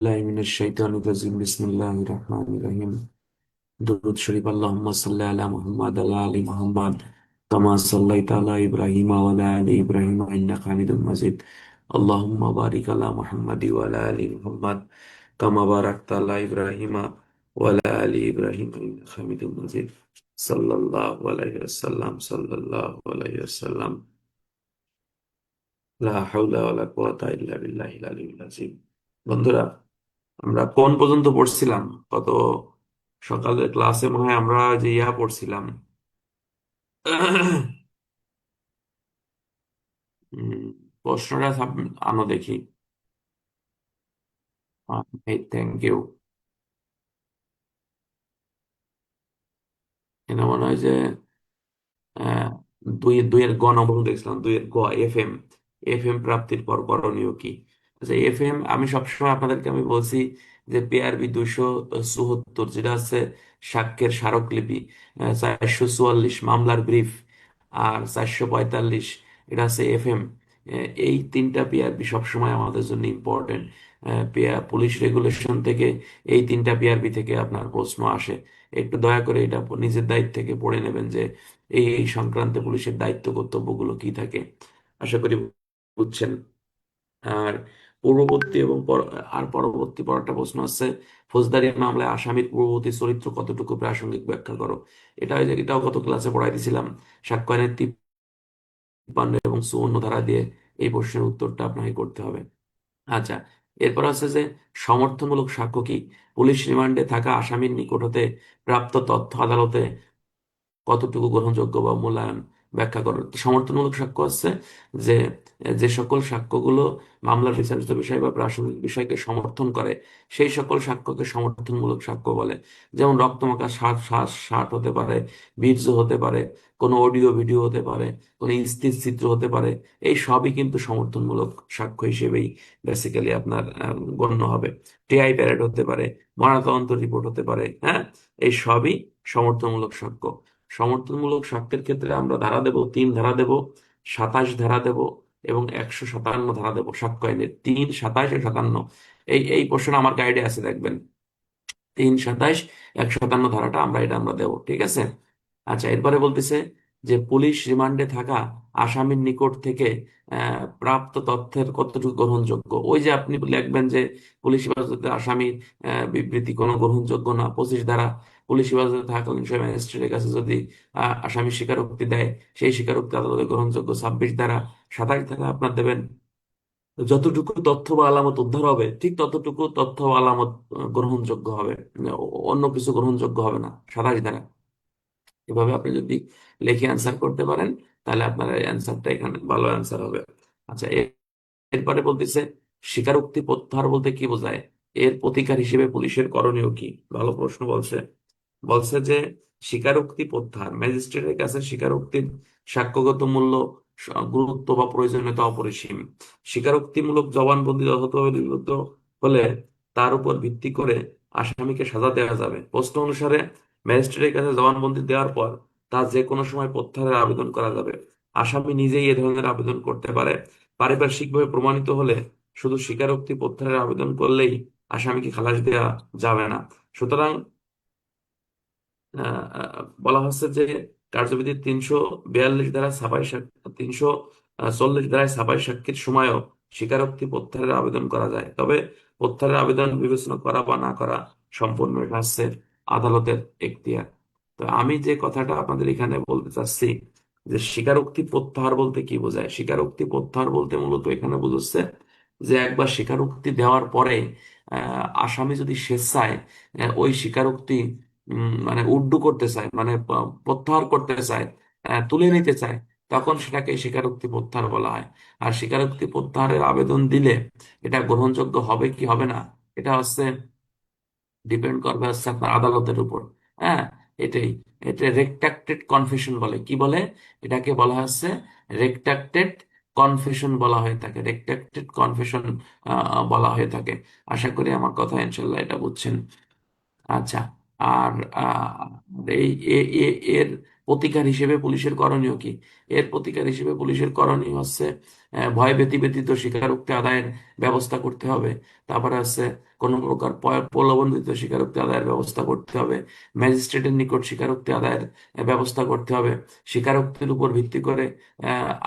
الله من الشيطان الرجيم بسم الله الرحمن الرحيم درود شريف اللهم صل على محمد وعلى آل محمد كما صليت على إبراهيم وعلى آل إبراهيم إنك حميد مجيد اللهم بارك على محمد وعلى آل محمد كما باركت على إبراهيم وعلى آل إبراهيم إنك حميد مجيد صلى الله عليه وسلم صلى الله عليه وسلم لا حول ولا قوة إلا بالله العلي العظيم বন্ধুরা, আমরা কোন পর্যন্ত পড়ছিলাম? কত সকালের ক্লাসে মনে হয় আমরা যে পড়ছিলাম। উম, প্রশ্নটা আনো দেখি। Thank you. এটা মনে হয় যে আহ, দুইয়ের গ নম্বর দেখছিলাম, দুইয়ের গ এফ এম। এফ এম প্রাপ্তির পর করণীয় কি? আচ্ছা, এফ এম আমি সবসময় আপনাদেরকে আমি বলছি যে পিআরবি 274, যেটা হচ্ছে সাক্ষ্যের স্মারকলিপি, 444 মামলার ব্রিফ, আর 445 এটা হচ্ছে এফ এম। এই তিনটা পিআরবি সবসময় আমাদের জন্য ইম্পর্টেন্ট। পুলিশ রেগুলেশন থেকে এই তিনটা পিআরবি থেকে আপনার প্রশ্ন আসে। একটু দয়া করে এটা নিজের দায়িত্ব থেকে পড়ে নেবেন যে এই সংক্রান্ত পুলিশের দায়িত্ব কর্তব্যগুলো কি থাকে। আশা করি বুঝছেন। আর পূর্ববর্তী আর পরবর্তী পরেরটা প্রশ্ন হচ্ছে, ফৌজদারি মামলায় আসামির পূর্ববর্তী চরিত্র কতটুকু প্রাসঙ্গিক ব্যাখ্যা করো। এটাও গত ক্লাসে পড়াই দিয়েছিলাম। সাক্ষ্য আইনের 53 এবং 54 ধারা দিয়ে এই প্রশ্নের উত্তরটা আপনাকে করতে হবে। আচ্ছা, এরপর আছে যে সমর্থনমূলক সাক্ষ্য কি? পুলিশ রিমান্ডে থাকা আসামির নিকট হতে প্রাপ্ত তথ্য আদালতে কতটুকু গ্রহণযোগ্য বা মূল্যায়ন ব্যাখ্যা করো। সমর্থনমূলক সাক্ষ্য হচ্ছে যে যে সকল সাক্ষ্যগুলো মামলার বিচারিত বিষয় বা প্রাসঙ্গিক বিষয়কে সমর্থন করে, সেই সকল সাক্ষ্যকে সমর্থনমূলক সাক্ষ্য বলে। যেমন রক্তমাখা শার্ট হতে পারে, বীর্য হতে পারে, কোনো অডিও ভিডিও হতে পারে, কোনো স্থির চিত্র হতে পারে। এই সবই কিন্তু সমর্থনমূলক সাক্ষ্য হিসেবেই বেসিক্যালি আপনার গণ্য হবে। টিআই প্যারেড হতে পারে, ময়নাতদন্ত রিপোর্ট হতে পারে, হ্যাঁ, এই সবই সমর্থনমূলক সাক্ষ্য। সমর্থনমূলক সাক্ষ্যের ক্ষেত্রে আমরা ধারা দেব, 3 ধারা দেব, 27 ধারা দেব এবং 157 ধারা দেব। সাক্ষ্য আইনের 3, 27 ও 57। এই পোর্শন আমার গাইডে আছে, দেখবেন। 3, 27, 157 ধারাটা আমরা দেবো, ঠিক আছে। আচ্ছা, এরপরে বলতেছে যে পুলিশ রিমান্ডে থাকা আসামির নিকট থেকে প্রাপ্ত তথ্যের কতটুকু গ্রহণযোগ্য। ওই যে আপনি লিখবেন যে পুলিশ হেফাজতে আসামির বিবৃতি কোনো গ্রহণযোগ্য না। 25 ধারা, পুলিশ হেফাজতে থাকাকালীন সময় ম্যাজিস্ট্রেটের কাছে যদি আসামি স্বীকারোক্তি দেয়, সেই স্বীকারোক্তি আদালতে গ্রহণযোগ্য। 26 ধারা, 27 ধারা আপনার দেবেন যতটুকু তথ্য বা আলামত উদ্ধার হবে ঠিক ততটুকু তথ্য বা আলামত গ্রহণযোগ্য হবে। অন্য কিছু গ্রহণযোগ্য হবে না। 27 ধারা। এভাবে আপনি যদি লিখে অ্যান্সার করতে পারেন, তাহলে আপনার অ্যান্সারটা এখানে ভালো অ্যান্সার হবে। আচ্ছা, এরপরে বলতেছে স্বীকারোক্তি প্রত্যাহার বলতে কি বোঝায়? এর প্রতিকার হিসেবে পুলিশের করণীয় কি? ভালো প্রশ্ন বলছে। বলছে যে স্বীকারোক্তি প্রত্যাহার, ম্যাজিস্ট্রেটের কাছে স্বীকারোক্তির সাক্ষ্যগত মূল্য, গুরুত্ব বা প্রয়োজনীয়তা অপরিসীম। স্বীকারোক্তিমূলক জবানবন্দি যথাযথভাবে লিপিবদ্ধ হলে তার উপর ভিত্তি করে আসামিকে সাজা দেওয়া যাবে। প্রশ্ন অনুসারে ম্যাজিস্ট্রেটের কাছে জবানবন্দি দেওয়ার পর তা যে কোনো সময় প্রত্যাহারের আবেদন করা যাবে। আসামি নিজেই এ ধরনের আবেদন করতে পারে। পারিপার্শ্বিকভাবে প্রমাণিত হলে শুধু স্বীকারোক্তি প্রত্যাহারের আবেদন করলেই আসামিকে খালাস দেওয়া যাবে না। সুতরাং বলা হচ্ছে যে কার্যবিধি 342 ধারা ছাপাই 340 ধারায় ছাপাই সাক্ষীর সময়ও স্বীকারোক্তি প্রত্যাহারের আবেদন করা যায়। তবে প্রত্যাহারের আবেদন বিবেচনা করা বা না করা সম্পূর্ণ এটা হচ্ছে আদালতের এখতিয়ার। তো আমি যে কথাটা আপনাদের এখানে বলতে চাচ্ছি যে স্বীকারোক্তি প্রত্যাহার বলতে কি বোঝায়। স্বীকারোক্তি প্রত্যাহার বলতে মূলত এখানে বোঝাচ্ছে যে একবার স্বীকারোক্তি দেওয়ার পরে আসামি যদি স্বেচ্ছায় ওই স্বীকারোক্তি মানে উড্ডু করতে চায়, মানে প্রত্যাহার করতে চায়, তুলে নিতে চায়, তখন সেটাকে স্বীকারোক্তি প্রত্যাহার বলা হয়। আর স্বীকারোক্তি প্রত্যাহারের আবেদন দিলে এটা গ্রহণযোগ্য হবে কি হবে না, এটা হচ্ছে ডিপেন্ড করবে হচ্ছে আপনার আদালতের উপর। হ্যাঁ, এটাই। এটা রেট্রাক্টেড কনফেশন বলে। কি বলে? এটাকে বলা হচ্ছে রেট্রাক্টেড কনফেশন বলা হয়ে থাকে। রেট্রাক্টেড কনফেশন বলা হয়ে থাকে। আশা করি আমার কথা ইনশাল্লাহ এটা বুঝছেন। আচ্ছা। আর এই এর প্রতিকার হিসেবে পুলিশের করণীয় কি? এর প্রতিকার হিসেবে পুলিশের করণীয় হচ্ছে ভয় ব্যতীত স্বীকারোক্তি আদায়ের ব্যবস্থা করতে হবে। তারপরে আছে কোনো প্রকার প্রলোভন ব্যতীত স্বীকারোক্তি আদায়ের ব্যবস্থা করতে হবে। ম্যাজিস্ট্রেটের নিকট স্বীকারোক্তি আদায়ের ব্যবস্থা করতে হবে। স্বীকারোক্তির উপর ভিত্তি করে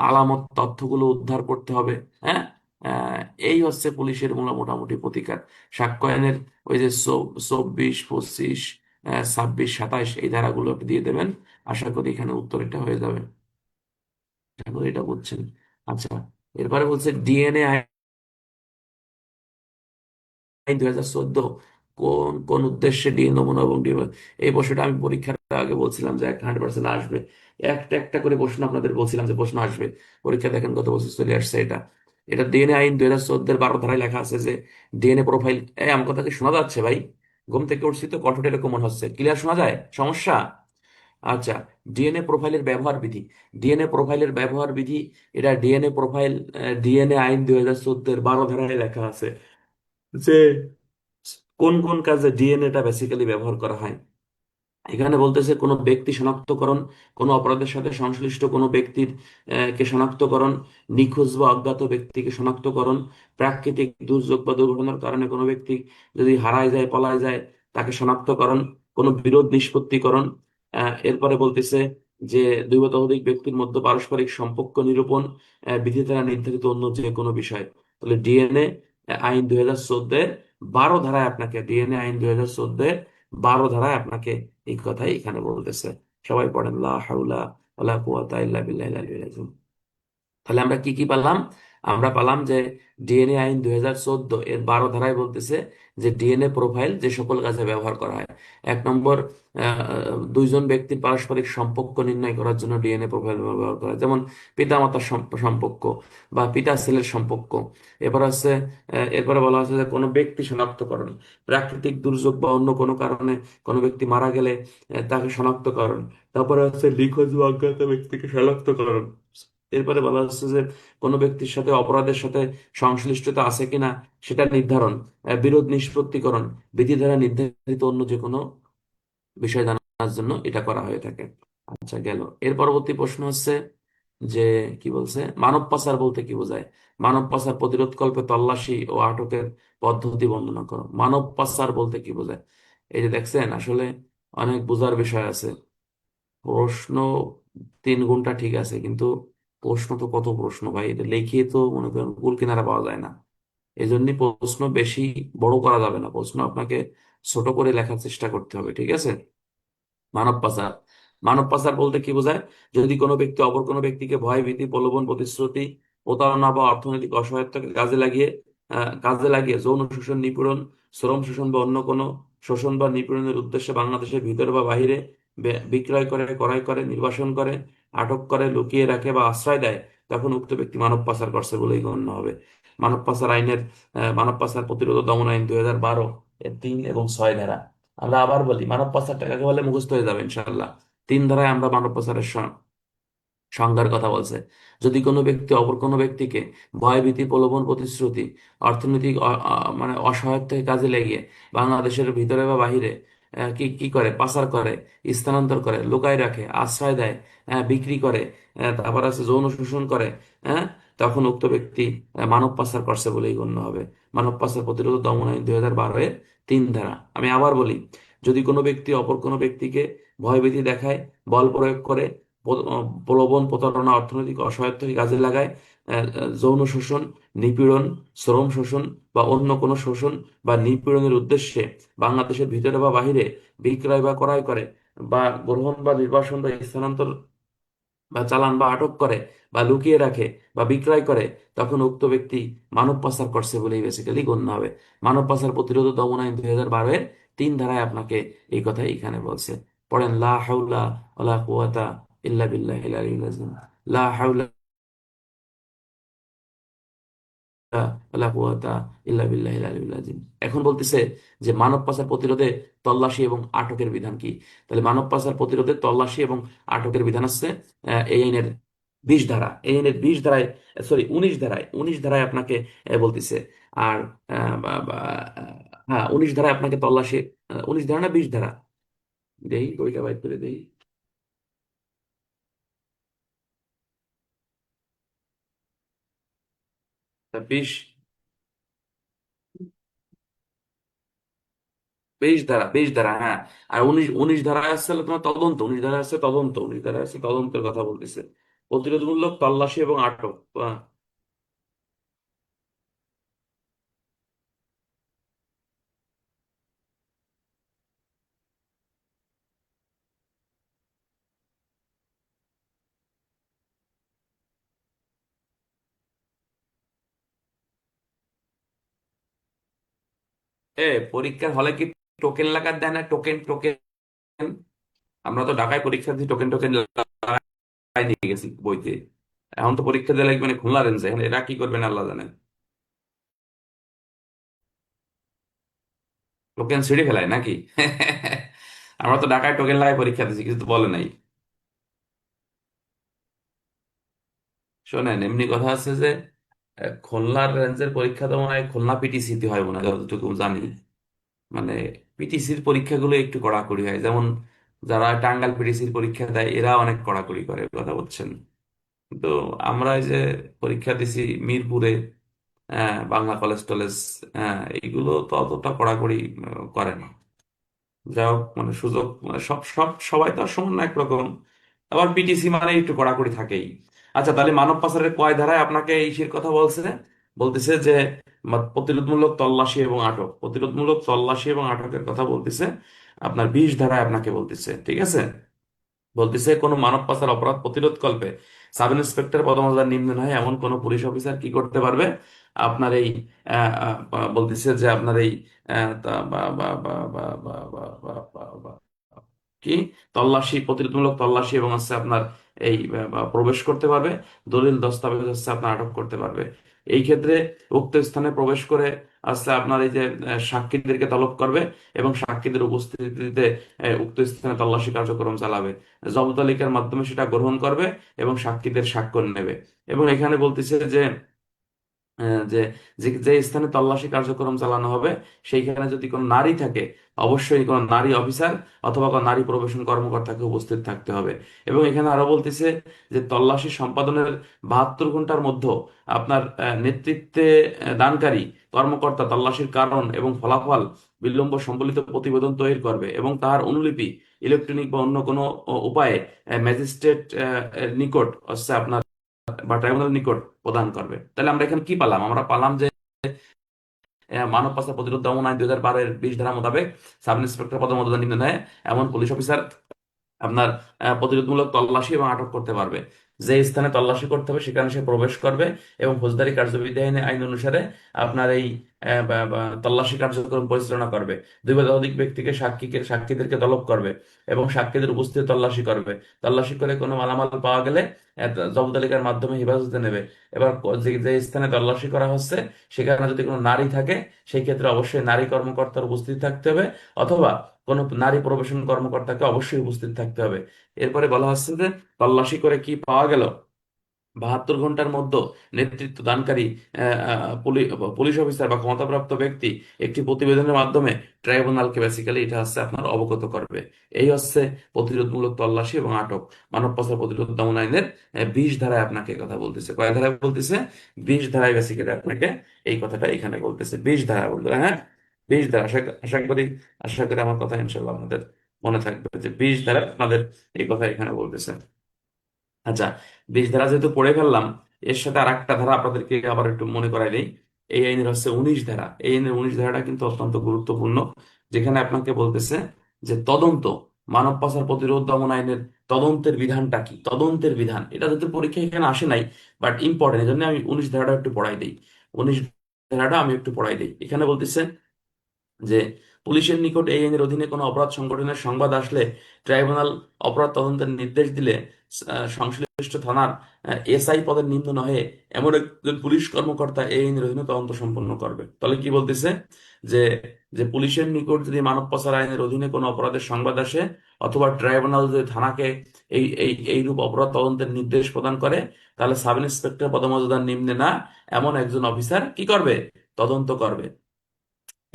আলামত তথ্যগুলো উদ্ধার করতে হবে। হ্যাঁ, আহ, এই হচ্ছে পুলিশের মোটামুটি প্রতিকার। সাক্ষ্য আইনের ওই যে 24, 25, 26, 27 এই ধারাগুলো আপনি দিয়ে দেবেন। আশা করি এখানে উত্তর এটা হয়ে যাবে। আশা করি এটা বুঝছেন। আচ্ছা, এরপরে বলছে ডিএনএ আইন 2014 কোন কোন উদ্দেশ্যে ডিএনএ নমুনা এবং ডিএনএ, এই প্রশ্নটা আমি পরীক্ষার আগে বলছিলাম যে 100% আসবে। একটা একটা করে প্রশ্ন আপনাদের বলছিলাম যে প্রশ্ন আসবে। পরীক্ষা দেখেন গত বছর চলে আসছে এটা। এটা ডিএনএ আইন 2014 12 ধারায় লেখা আছে যে ডিএনএ প্রোফাইল। আমার কথা কি শোনা যাচ্ছে ভাই? ঘুম থেকে উঠছি তো, কণ্ঠটা এরকম মনে হচ্ছে। ক্লিয়ার শোনা যায়? সমস্যা? আচ্ছা, ডিএনএ প্রোফাইলের ব্যবহার বিধি। ডিএনএ প্রোফাইলের ব্যবহার বিধি, এটা ডিএনএ প্রোফাইল ডিএনএ আইন 2014 12 ধারায় লেখা আছে যে কোন কোন কাজে ডিএনএটা বেসিক্যালি ব্যবহার করা হয়। এখানে বলতেছে কোনো ব্যক্তি শনাক্তকরণ, কোনো অপরাধের সাথে সংশ্লিষ্ট কোনো ব্যক্তির কে শনাক্তকরণ, নিখোঁজ বা অজ্ঞাত ব্যক্তিকে শনাক্তকরণ, প্রাকৃতিক দুর্যোগ বা দুর্ঘটনার কারণে কোনো ব্যক্তি যদি হারায় যায়, পলায় যায়, তাকে শনাক্তকরণ, কোনো বিরোধ নিষ্পত্তিকরণ। এরপরে বলতেছে যে দুই বা ততোধিক ব্যক্তির মধ্যে পারস্পরিক সম্পর্ক নিরূপণ, বিধি দ্বারা নির্ধারিত অন্য যে কোনো বিষয়। তাহলে ডিএনএ আইন 2014 12 ধারায় আপনাকে, ডিএনএ আইন 2014 12 ধারায় আপনাকে এই কথাই এখানে বলতেছে। সবাই পড়েন লা হাওলা ওয়ালা কুওয়াতা ইল্লা বিল্লাহিল আলিয়্যিল আযীম। তাহলে আমরা কি কি পালাম? আমরা পালাম যে ডিএনএ আইন 2014 এর 12 ধারায় বলতেছে যে ডিএনএ প্রোফাইল যে সকল কাজে ব্যবহার করা হয়। 1 নম্বর, দুইজন ব্যক্তির পারস্পরিক সম্পর্ক নির্ণয় করার জন্য ডিএনএ প্রোফাইল ব্যবহার করা হয়, যেমন পিতামাতার সম্পর্ক বা পিতা ছেলের সম্পর্ক। এবার আছে এরপরে বলা হচ্ছে যে কোনো ব্যক্তি শনাক্তকরণ, প্রাকৃতিক দুর্যোগ বা অন্য কোনো কারণে কোনো ব্যক্তি মারা গেলে তাকে শনাক্তকরণ। তারপরে হচ্ছে নিখোঁজ বা অজ্ঞাত ব্যক্তিকে শনাক্তকরণ। এরপরে বলা হচ্ছে যে কোনো ব্যক্তির সাথে অপরাধের সাথে সংশ্লিষ্টতা আছে কিনা সেটা নির্ধারণ, বিরোধ নিষ্পত্তিকরণ, বিধি দ্বারা নির্ধারিত অন্য যে কোনো বিষয় জানার জন্য এটা করা হয়ে থাকে। আচ্ছা, গেল। এর পরবর্তী প্রশ্ন হচ্ছে যে কি বলছে, মানব পাচার বলতে কি বোঝায়? মানব পাচার প্রতিরোধকল্পে তল্লাশি ও আটকের পদ্ধতি বর্ণনা করো। মানব পাচার বলতে কি বোঝায়? এই যে দেখছেন, আসলে অনেক বোঝার বিষয় আছে। প্রশ্ন 3 ঘন্টা ঠিক আছে, কিন্তু প্রশ্ন তো কত প্রশ্ন ভাই, এটা লিখিয়ে তো মনে করেন কুল কিনারা পাওয়া যায় না। এই জন্য প্রশ্ন বেশি বড় করা যাবে না, প্রশ্ন আপনাকে ছোট করে লেখার চেষ্টা করতে হবে, ঠিক আছে? মানব পাচার। মানব পাচার বলতে কি বোঝায়? যদি কোনো ব্যক্তি অপর কোনো ব্যক্তিকে ভয়, ভীতি, প্রলোভন, প্রতিশ্রুতি, প্রতারণা বা অর্থনৈতিক অসহায়তাকে কাজে লাগিয়ে যৌন শোষণ, নিপীড়ন, শ্রম শোষণ বা অন্য কোনো শোষণ বা নিপীড়নের উদ্দেশ্যে বাংলাদেশের ভিতরে বা বাহিরে বিক্রয় করে, ক্রয় করে, নির্বাসন করে, আটক করে, লুকিয়ে রাখে বা আশ্রয় দেয়, তখন উক্ত ব্যক্তি মানব পাচার করছে বলেই গণ্য হবে। মানব পাচার প্রতিরোধ ও দমন আইন 2012 এর 3 এবং 6 ধারা। আমরা আবার বলি, মানব পাচারটা কাকে বলে মুখস্থ হয়ে যাবে ইনশাল্লাহ। 3 ধারায় আমরা মানব পাচারের সংজ্ঞার কথা বলছে। যদি কোনো ব্যক্তি অপর কোনো ব্যক্তিকে ভয়, ভীতি, প্রলোভন, প্রতিশ্রুতি, অর্থনৈতিক মানে অসহায়তায় কাজে লেগে বাংলাদেশের ভিতরে বা বাহিরে কি কি করে, পাচার করে, স্থানান্তর করে, লুকায় রাখে, আশ্রয় দেয়, বিক্রি করে, তারপর আছে যৌন শোষণ করে, হ্যাঁ, তখন উক্ত ব্যক্তি মানব পাচার করছে বলেই গণ্য হবে। মানব পাচার প্রতিরোধ ও দমন আইন 2012 এর 3 ধারা। আমি আবার বলি, যদি কোনো ব্যক্তি অপর কোনো ব্যক্তিকে ভয়ভীতি দেখায়, বল প্রয়োগ করে, প্রলোভন, প্রতারণা, অর্থনৈতিক অসহায়তাকে কাজে লাগায়, যৌন শোষণ, নিপীড়ন, শ্রম শোষণ বা অন্য কোনো শোষণ বা নিপীড়নের উদ্দেশ্যে বাংলাদেশের ভিতরে বা বাহিরে বিক্রয় বা ক্রয় করে, বা গ্রহণ বা নির্বাসন বা স্থানান্তর বা চালান বা আটক করে, বা লুকিয়ে রাখে বা বিক্রয় করে, তখন উক্ত ব্যক্তি মানব পাচার করছে বলেই বেসিক্যালি গণ্য হবে। মানব পাচার প্রতিরোধ ও দমন আইন 2012 এর 3 ধারায় আপনাকে এই কথাই এখানে বলছে। পড়েন লা হাওলা ওয়ালা কুওয়াতা ইল্লা বিল্লাহিল আলিয়্যিল আযীম। লা হাওলা ওয়ালা কুওয়াতা ইল্লা বিল্লাহিল আলিয়্যিল আযীম। এখন বলতেছে যে মানব পাচার প্রতিরোধে তল্লাশি এবং আটকের বিধান কি। তাহলে মানব পাচার প্রতিরোধে তল্লাশি এবং আটকের বিধান আছে এই আইনের 20 ধারা। এই আইনের 20 ধারায়, সরি 19 ধারায়, 19 ধারায় আপনাকে বলতেছে। আর হ্যাঁ, 19 ধারায় আপনাকে তল্লাশি, 19 ধারা না 20 ধারা, দেই বইটা বাইর করে দেই। বিশ 20 ধারা হ্যাঁ। আর 19 ধারায় আসছে হলো তোমার তদন্ত, 19 ধারায় আসছে তদন্ত, 19 ধারায় আসছে তদন্তের কথা বলতেছে, প্রতিরোধমূলক তল্লাশি এবং আটক। এ পরীক্ষার হলে কি টোকেন লাগার দেয় না? টোকেন টোকেন, আমরা তো ঢাকায় পরীক্ষা দিচ্ছি, টোকেন টোকেন লাগাই নিয়ে গেছি বইতে। এখন তো পরীক্ষা দেওয়া লাগবে মানে খুলনা রেঞ্জে, এখন এরা কি করবেন আল্লাহ জানে। টোকেন ছিঁড়ে ফেলায় নাকি? আমরা তো ঢাকায় টোকেন লাগাই পরীক্ষা দিচ্ছি, কিছু তো বলে নাই। শোনেন, এমনি কথা আছে যে খুলনার রেঞ্জের পরীক্ষা তো মনে হয় খুলনা পিটিসিতে হয় মনে হয়, যতটুকু জানি। মানে পিটিসির পরীক্ষাগুলো একটু কড়াকড়ি হয়, যেমন যারা টাঙ্গাইল পিটিসির পরীক্ষা দেয় এরা অনেক কড়াকড়ি করে, কথা বলছেন। কিন্তু আমরা এই যে পরীক্ষা দিছি মিরপুরে, বাংলা কলেজ টলেজ, এইগুলো তো অতটা কড়াকড়ি করে না। যাই হোক, মানে সুযোগ, মানে সব সব সবাই তো আর সমান না একরকম। আবার পিটিসি মানে একটু কড়াকড়ি থাকেই। আচ্ছা, তাহলে মানব পাচারের কয় ধারায় আপনাকে ইসের কথা বলছে? বলতেছে যে প্রতিরোধমূলক তল্লাশি এবং আটক, প্রতিরোধমূলক তল্লাশি এবং আটকের কথা বলতেছে আপনার 20 ধারায় আপনাকে বলতেছে, ঠিক আছে? বলতেছে কোনো মানব পাচার অপরাধ প্রতিরোধ কল্পে সাব ইন্সপেক্টর পদমর্যাদার নিম্ন নয় এমন কোন পুলিশ অফিসার কি করতে পারবে? আপনার এই বলতেছে যে আপনার এই কি প্রতিরোধমূলক তল্লাশি এবং হচ্ছে আপনার এই প্রবেশ করতে পারবে, দলিল দস্তাবেজ হচ্ছে আপনার আটক করতে পারবে। এই ক্ষেত্রে উক্ত স্থানে প্রবেশ করে আসলে আপনার এই যে সাক্ষীদেরকে তলব করবে এবং সাক্ষীদের উপস্থিতিতে উক্ত স্থানে তল্লাশি কার্যক্রম চালাবে, জব্দ তালিকার মাধ্যমে সেটা গ্রহণ করবে এবং সাক্ষীদের স্বাক্ষর নেবে। এবং এখানে বলতেছে যে যে যে যে স্থানে তল্লাশি কার্যক্রম চালানো হবে সেইখানে যদি কোনো নারী থাকে, অবশ্যই কোনো নারী অফিসার অথবা কোনো নারী প্রবেশন কর্মকর্তাকে উপস্থিত থাকতে হবে। এবং এখানে আরো বলতেছে যে তল্লাশি সম্পাদনের 72 ঘন্টার মধ্যে আপনার নেতৃত্বে দানকারী কর্মকর্তা তল্লাশির কারণ এবং ফলাফল বিলম্ব সম্বলিত প্রতিবেদন তৈরি করবে এবং তার অনুলিপি ইলেকট্রনিক বা অন্য কোনো উপায়ে ম্যাজিস্ট্রেট নিকট হচ্ছে আপনার বা ট্রাইব্যুনাল নিকট প্রদান করবে। তাহলে আমরা এখানে কি পালাম? আমরা পালাম যে মানব পাচার প্রতিরোধ দমন আইন 2012-এর 20 ধারা মোতাবেক সাব ইন্সপেক্টর পদমর্যাদা নিম্ন নয় এমন পুলিশ অফিসার আপনার প্রতিরোধমূলক তল্লাশি এবং আটক করতে পারবে। যে স্থানে তল্লাশি করতে হবে সেখানে সে প্রবেশ করবে এবং ফৌজদারি কার্যবিধি আইন আইন অনুসারে আপনার এই তল্লাশি কার্যক্রম পরিচালনা করবে। দুই বা ততোধিক ব্যক্তিকে সাক্ষীদেরকে তলব করবে এবং সাক্ষীদের উপস্থিতি তল্লাশি করবে। তল্লাশি করে কোনো মালামাল পাওয়া গেলে জব্দ তালিকার মাধ্যমে হেফাজতে নেবে। এবার যে যে স্থানে তল্লাশি করা হচ্ছে সেখানে যদি কোনো নারী থাকে সেই ক্ষেত্রে অবশ্যই নারী কর্মকর্তার উপস্থিতি থাকতে হবে, অথবা কোন নারী প্রবেশন কর্মকর্তাকে অবশ্যই উপস্থিত থাকতে হবে। এরপরে বলা হচ্ছে যে তল্লাশি করে কি পাওয়া গেল, 72 ঘন্টার মধ্যে নেতৃত্ব দানকারী পুলিশ অফিসার বা ক্ষমতাপ্রাপ্ত ব্যক্তি একটি প্রতিবেদনের মাধ্যমে ট্রাইব্যুনালকে বেসিক্যালি এটা হচ্ছে আপনার অবগত করবে। এই হচ্ছে প্রতিরোধমূলক তল্লাশি এবং আটক মানব পাচার প্রতিরোধ দমন আইনের 20 ধারায় আপনাকে এই কথা বলতেছে। কয় ধারায় বলতেছে? 20 ধারায় বেসিক্যালি আপনাকে এই কথাটা এখানে বলতেছে, 20 ধারা বলতে, হ্যাঁ 20 ধারা। আশা করি আমার কথা ইনশাল্লাহ আপনাদের মনে থাকবে যে 20 ধারা আপনাদের এই কথা এখানে বলতেছে। আচ্ছা, 20 ধারা যেহেতু পড়ে ফেললাম, এর সাথে আর একটা ধারা আপনাদেরকে আবার একটু মনে করাই দিই। এই আইনের হচ্ছে 19 ধারা। এই আইনের 19 ধারাটা কিন্তু অত্যন্ত গুরুত্বপূর্ণ, যেখানে আপনাকে বলতেছে যে তদন্ত, মানব পাচার প্রতিরোধ দমন আইনের তদন্তের বিধানটা কি, তদন্তের বিধান। এটা যদি পরীক্ষা এখানে আসে নাই, বাট ইম্পর্টেন্ট, এই জন্য আমি 19 ধারাটা একটু পড়াই দিই। 19 ধারাটা আমি একটু পড়াই দিই। এখানে বলতেছে যে পুলিশের নিকট এই আইনের অধীনে কোনো অপরাধ সংগঠনের সংবাদ আসলে ট্রাইব্যুনাল অপরাধ তদন্তের নির্দেশ দিলে সংশ্লিষ্ট থানার এসআই পদের নিম্ন নহে এমন একজন পুলিশ কর্মকর্তা এই আইনের অধীনে তদন্ত সম্পন্ন করবে। তাহলে কি বলতেছে? যে যে পুলিশের নিকট যদি মানব পাচার আইনের অধীনে কোনো অপরাধের সংবাদ আসে অথবা ট্রাইব্যুনাল যদি থানাকে এইরূপ অপরাধ তদন্তের নির্দেশ প্রদান করে, তাহলে সাব ইন্সপেক্টর পদমর্যাদার নিম্নে না এমন একজন অফিসার কি করবে? তদন্ত করবে।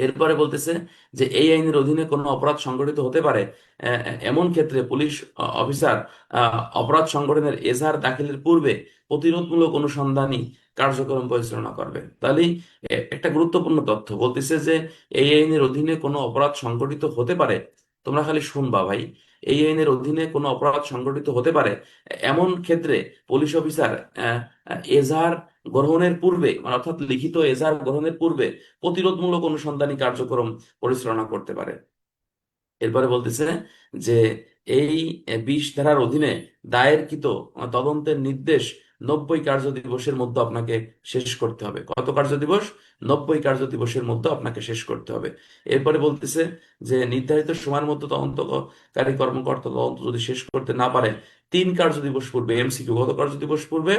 এরপরে বলতেছে যে এই আইনের অধীনে কোনো অপরাধ সংগঠিত হতে পারে, এমন ক্ষেত্রে পুলিশ অফিসার অপরাধ সংগঠনের এজাহার দাখিলের পূর্বে প্রতিরোধমূলক অনুসন্ধানী কার্যক্রম পরিচালনা করবে। তাহলে একটা গুরুত্বপূর্ণ তথ্য বলতেছে যে এই আইনের অধীনে কোনো অপরাধ সংগঠিত হতে পারে। তোমরা খালি শুনবা ভাই, এই আইনের অধীনে কোনো অপরাধ সংগঠিত হতে পারে এমন ক্ষেত্রে পুলিশ অফিসার এজাহার গ্রহণের পূর্বে, মানে অর্থাৎ লিখিত এজাহার গ্রহণের পূর্বে প্রতিরোধমূলক অনুসন্ধানী কার্যক্রম পরিচালনা করতে পারে। এরপরে বলতেছে যে এই 20 ধারার অধীনে দায়েরকৃত তদন্তের নির্দেশ 90 কার্য দিবসের মধ্যে আপনাকে শেষ করতে হবে। কত কার্য দিবস? 90 কার্য দিবসের মধ্যে আপনাকে শেষ করতে হবে। এরপরে বলতেছে যে নির্ধারিত সময়ের মধ্যে তদন্তকারী কর্মকর্তা তদন্ত যদি শেষ করতে না পারে 3 কার্য দিবস পূর্বে, এমসিকিউ, কত কার্য দিবস পূর্বে?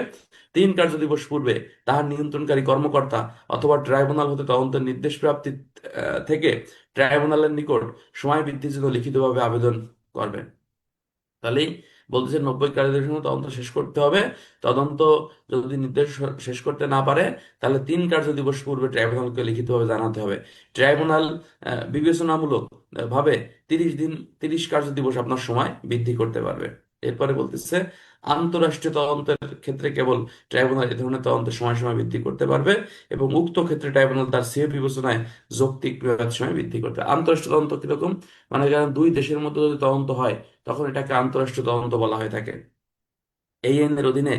3 কার্য দিবস পূর্বে তাহার নিয়ন্ত্রণকারী কর্মকর্তা অথবা ট্রাইব্যুনাল হতে তদন্তের নির্দেশ প্রাপ্তি থেকে ট্রাইব্যুনালের নিকট সময় বৃদ্ধির জন্য লিখিতভাবে আবেদন করবেন। তাহলেই বলতেছে 90 কার্যদিবসের মধ্যে তদন্ত শেষ করতে হবে। তদন্ত যদি নির্দেশ শেষ করতে না পারে তাহলে 3 কার্য দিবস পূর্বে ট্রাইব্যুনালকে লিখিতভাবে জানাতে হবে। ট্রাইব্যুনাল বিবেচনামূলক ভাবে 30 দিন, 30 কার্য দিবস আপনার সময় বৃদ্ধি করতে পারবে। এরপরে বলতেছে আন্তঃরাষ্ট্রীয় তদন্তের ক্ষেত্রে কেবল ট্রাইব্যুনাল এ ধরনের তদন্তের সময় বৃদ্ধি করতে পারবে এবং উক্ত ক্ষেত্রে ট্রাইব্যুনাল তার সিও বিবেচনায় যৌক্তিক মেয়াদ সময় বৃদ্ধি করতে পারবে। আন্তঃরাষ্ট্রীয় তদন্ত কিরকম? মানে কারণ দুই দেশের মধ্যে যদি তদন্ত হয় তখন এটাকে আন্তঃরাষ্ট্রীয় তদন্ত বলা হয়ে থাকে। এই আইনের অধীনে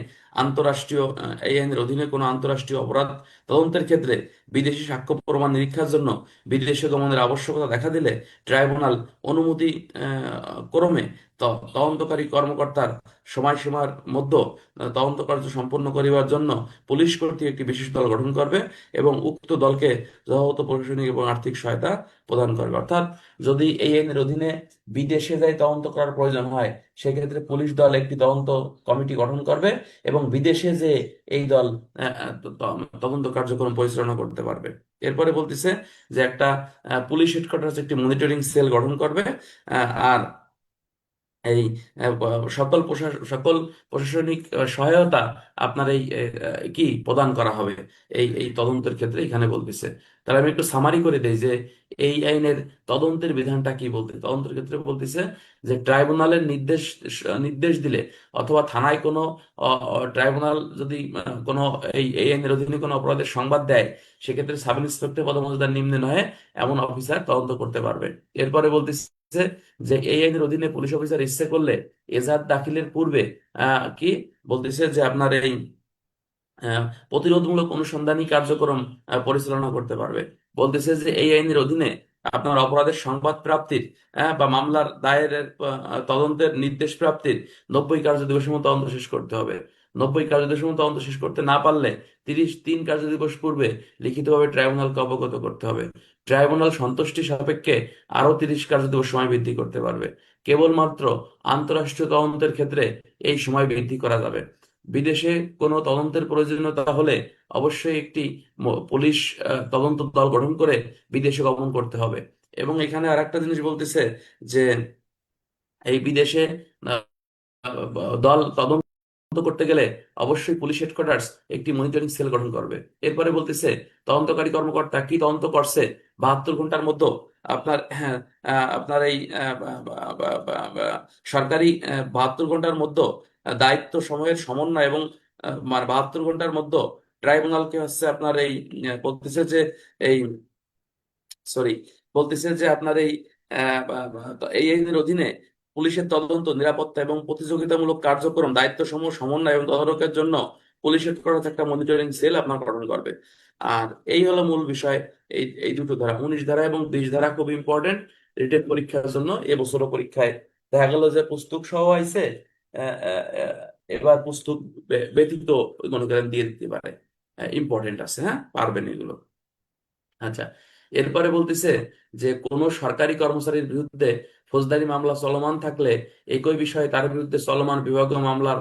এই আইনের অধীনে কোনো আন্তঃরাষ্ট্রীয় অপরাধ তদন্তের ক্ষেত্রে বিদেশি সাক্ষ্য প্রমাণ নিরীক্ষার জন্য বিদেশে গমনের আবশ্যকতা দেখা দিলে ট্রাইব্যুনাল অনুমতি ক্রমে তদন্তকারী কর্মকর্তার সময়সীমার মধ্যে তদন্ত কার্য সম্পন্ন করিবার জন্য পুলিশ কর্তৃক একটি বিশেষ দল গঠন করবে এবং উক্ত দলকে যথাযথ প্রশাসনিক এবং আর্থিক সহায়তা প্রদান করবে। অর্থাৎ যদি এই আইনের অধীনে বিদেশে যাই তদন্ত করার প্রয়োজন হয় সেক্ষেত্রে পুলিশ দল একটি তদন্ত কমিটি গঠন করবে এবং বিদেশে যে এই দল তদন্ত কার্যক্রম পরিচালনা করতে পারবে। এরপরে বলতেছে যে একটা পুলিশ হেডকোয়ার্টার একটি মনিটরিং সেল গঠন করবে। আর এই সকল প্রশাসনিক সহায়তা আপনার এই কি প্রদান করা হবে এই এই তদন্তের ক্ষেত্রে এখানে বলতেছে। তাহলে আমি একটু সামারি করে দেই যে এই আইনের তদন্তের বিধানটা কি বলতে। তদন্তের ক্ষেত্রে বলতেছে যে ট্রাইব্যুনালের নির্দেশ নির্দেশ দিলে অথবা থানায় কোনো ট্রাইব্যুনাল যদি কোনো এই আইনের অধীনে কোনো অপরাধের সংবাদ দেয় সেক্ষেত্রে সাব ইন্সপেক্টর পদমর্যাদার নিম্নে নয় এমন অফিসার তদন্ত করতে পারবে। এরপরে বলতেছে যে এই আইনের অধীনে পুলিশ অফিসার ইচ্ছে করলে এজাহার দাখিলের পূর্বে কি বলতেছে যে আপনার এই আহ, প্রতিরোধমূলক অনুসন্ধানী কার্যক্রম পরিচালনা করতে পারবে। বলতেছে যে এই আইনের অধীনে আপনার অপরাধের সংবাদ প্রাপ্তির বা মামলার দায়েরের তদন্তের নির্দেশ প্রাপ্তির 90 কার্য দিবসের মধ্যে তদন্ত শেষ করতে হবে। 90 কার্য দিবসের মধ্যে তদন্ত শেষ করতে না পারলে 3 কার্য দিবস পূর্বে লিখিতভাবে ট্রাইব্যুনালকে অবগত করতে হবে। ট্রাইব্যুনাল সন্তুষ্টি সাপেক্ষে আরো 30 কার্য দিবস সময় বৃদ্ধি করতে পারবে। কেবলমাত্র আন্তঃরাষ্ট্রীয় তদন্তের ক্ষেত্রে এই সময় বৃদ্ধি করা যাবে। বিদেশে কোনো তদন্তের প্রয়োজনীয়তা হলে অবশ্যই একটি পুলিশ তদন্ত দল গঠন করে বিদেশে গমন করতে হবে। এবং এখানে আরেকটা জিনিস বলতেছে যে এই বিদেশে দল তদন্ত করতে গেলে অবশ্যই পুলিশ হেডকোয়ার্টার্স একটি মনিটরিং সেল গঠন করবে। এরপরে বলতেছে তদন্তকারী কর্মকর্তা কি তদন্ত করছে 72 ঘন্টার মধ্যে আপনার আপনার এই সরকারি 72 ঘন্টার মধ্যে দায়িত্ব সময়ের সমন্বয় এবং মানে 72 ঘন্টার মধ্যে ট্রাইব্যুনালকে হচ্ছে আপনার এই বলতেছে যে এই সরি বলতেছে যে আপনার এই এই আইনের অধীনে পুলিশের তদন্ত, নিরাপত্তা এবং প্রতিযোগিতামূলক কার্যক্রম দায়িত্ব সমূহ সমন্বয় এবং তদারকের জন্য পুলিশের করা একটা মনিটরিং সেল আপনার গঠন করবে। আর এই হলো মূল বিষয়। এই এই দুটো ধারা 19 ধারা এবং 20 ধারা খুব ইম্পর্টেন্ট রিটেন পরীক্ষার জন্য। এবছরও পরীক্ষায় দেখা গেল যে পুস্তক সহ আইছে, এবার পুস্তক ব্যতীত মনে করেন দিয়ে দিতে পারে। ইম্পর্টেন্ট আছে, হ্যাঁ, পারবেন এগুলো। আচ্ছা, এরপরে বলতেছে যে কোনো সরকারি কর্মচারীর বিরুদ্ধে ফৌজদারি মামলা চলমান থাকলে একই বিষয়ে তার বিরুদ্ধে চলমান বিভাগীয় মামলার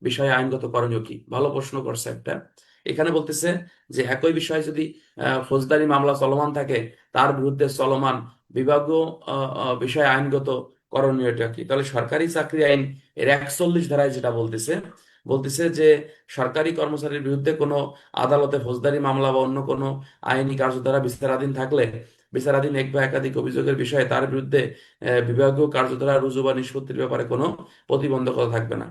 বিষয়ে আইনগত করণীয় কি। ভালো প্রশ্ন করছে একটা। এখানে বলতেছে যে একই বিষয়ে যদি ফৌজদারি মামলা চলমান থাকে তার বিরুদ্ধে চলমান বিভাগীয় বিষয়ে আইনগত করণীয়টা কি। তাহলে সরকারি চাকরি আইন এর 41 ধারায় যেটা বলতেছে বলতেছে যে সরকারি কর্মচারীর বিরুদ্ধে কোনো আদালতে ফৌজদারি মামলা বা অন্য কোনো আইনি কার্যধারা বিচারাধীন থাকলে বিচারাধীন এক বা একাধিক অভিযোগের বিষয়ে তার বিরুদ্ধে বিভাগীয় কার্যধারা রুজু বা নিষ্পত্তির ব্যাপারে কোনো প্রতিবন্ধকতা থাকবে না।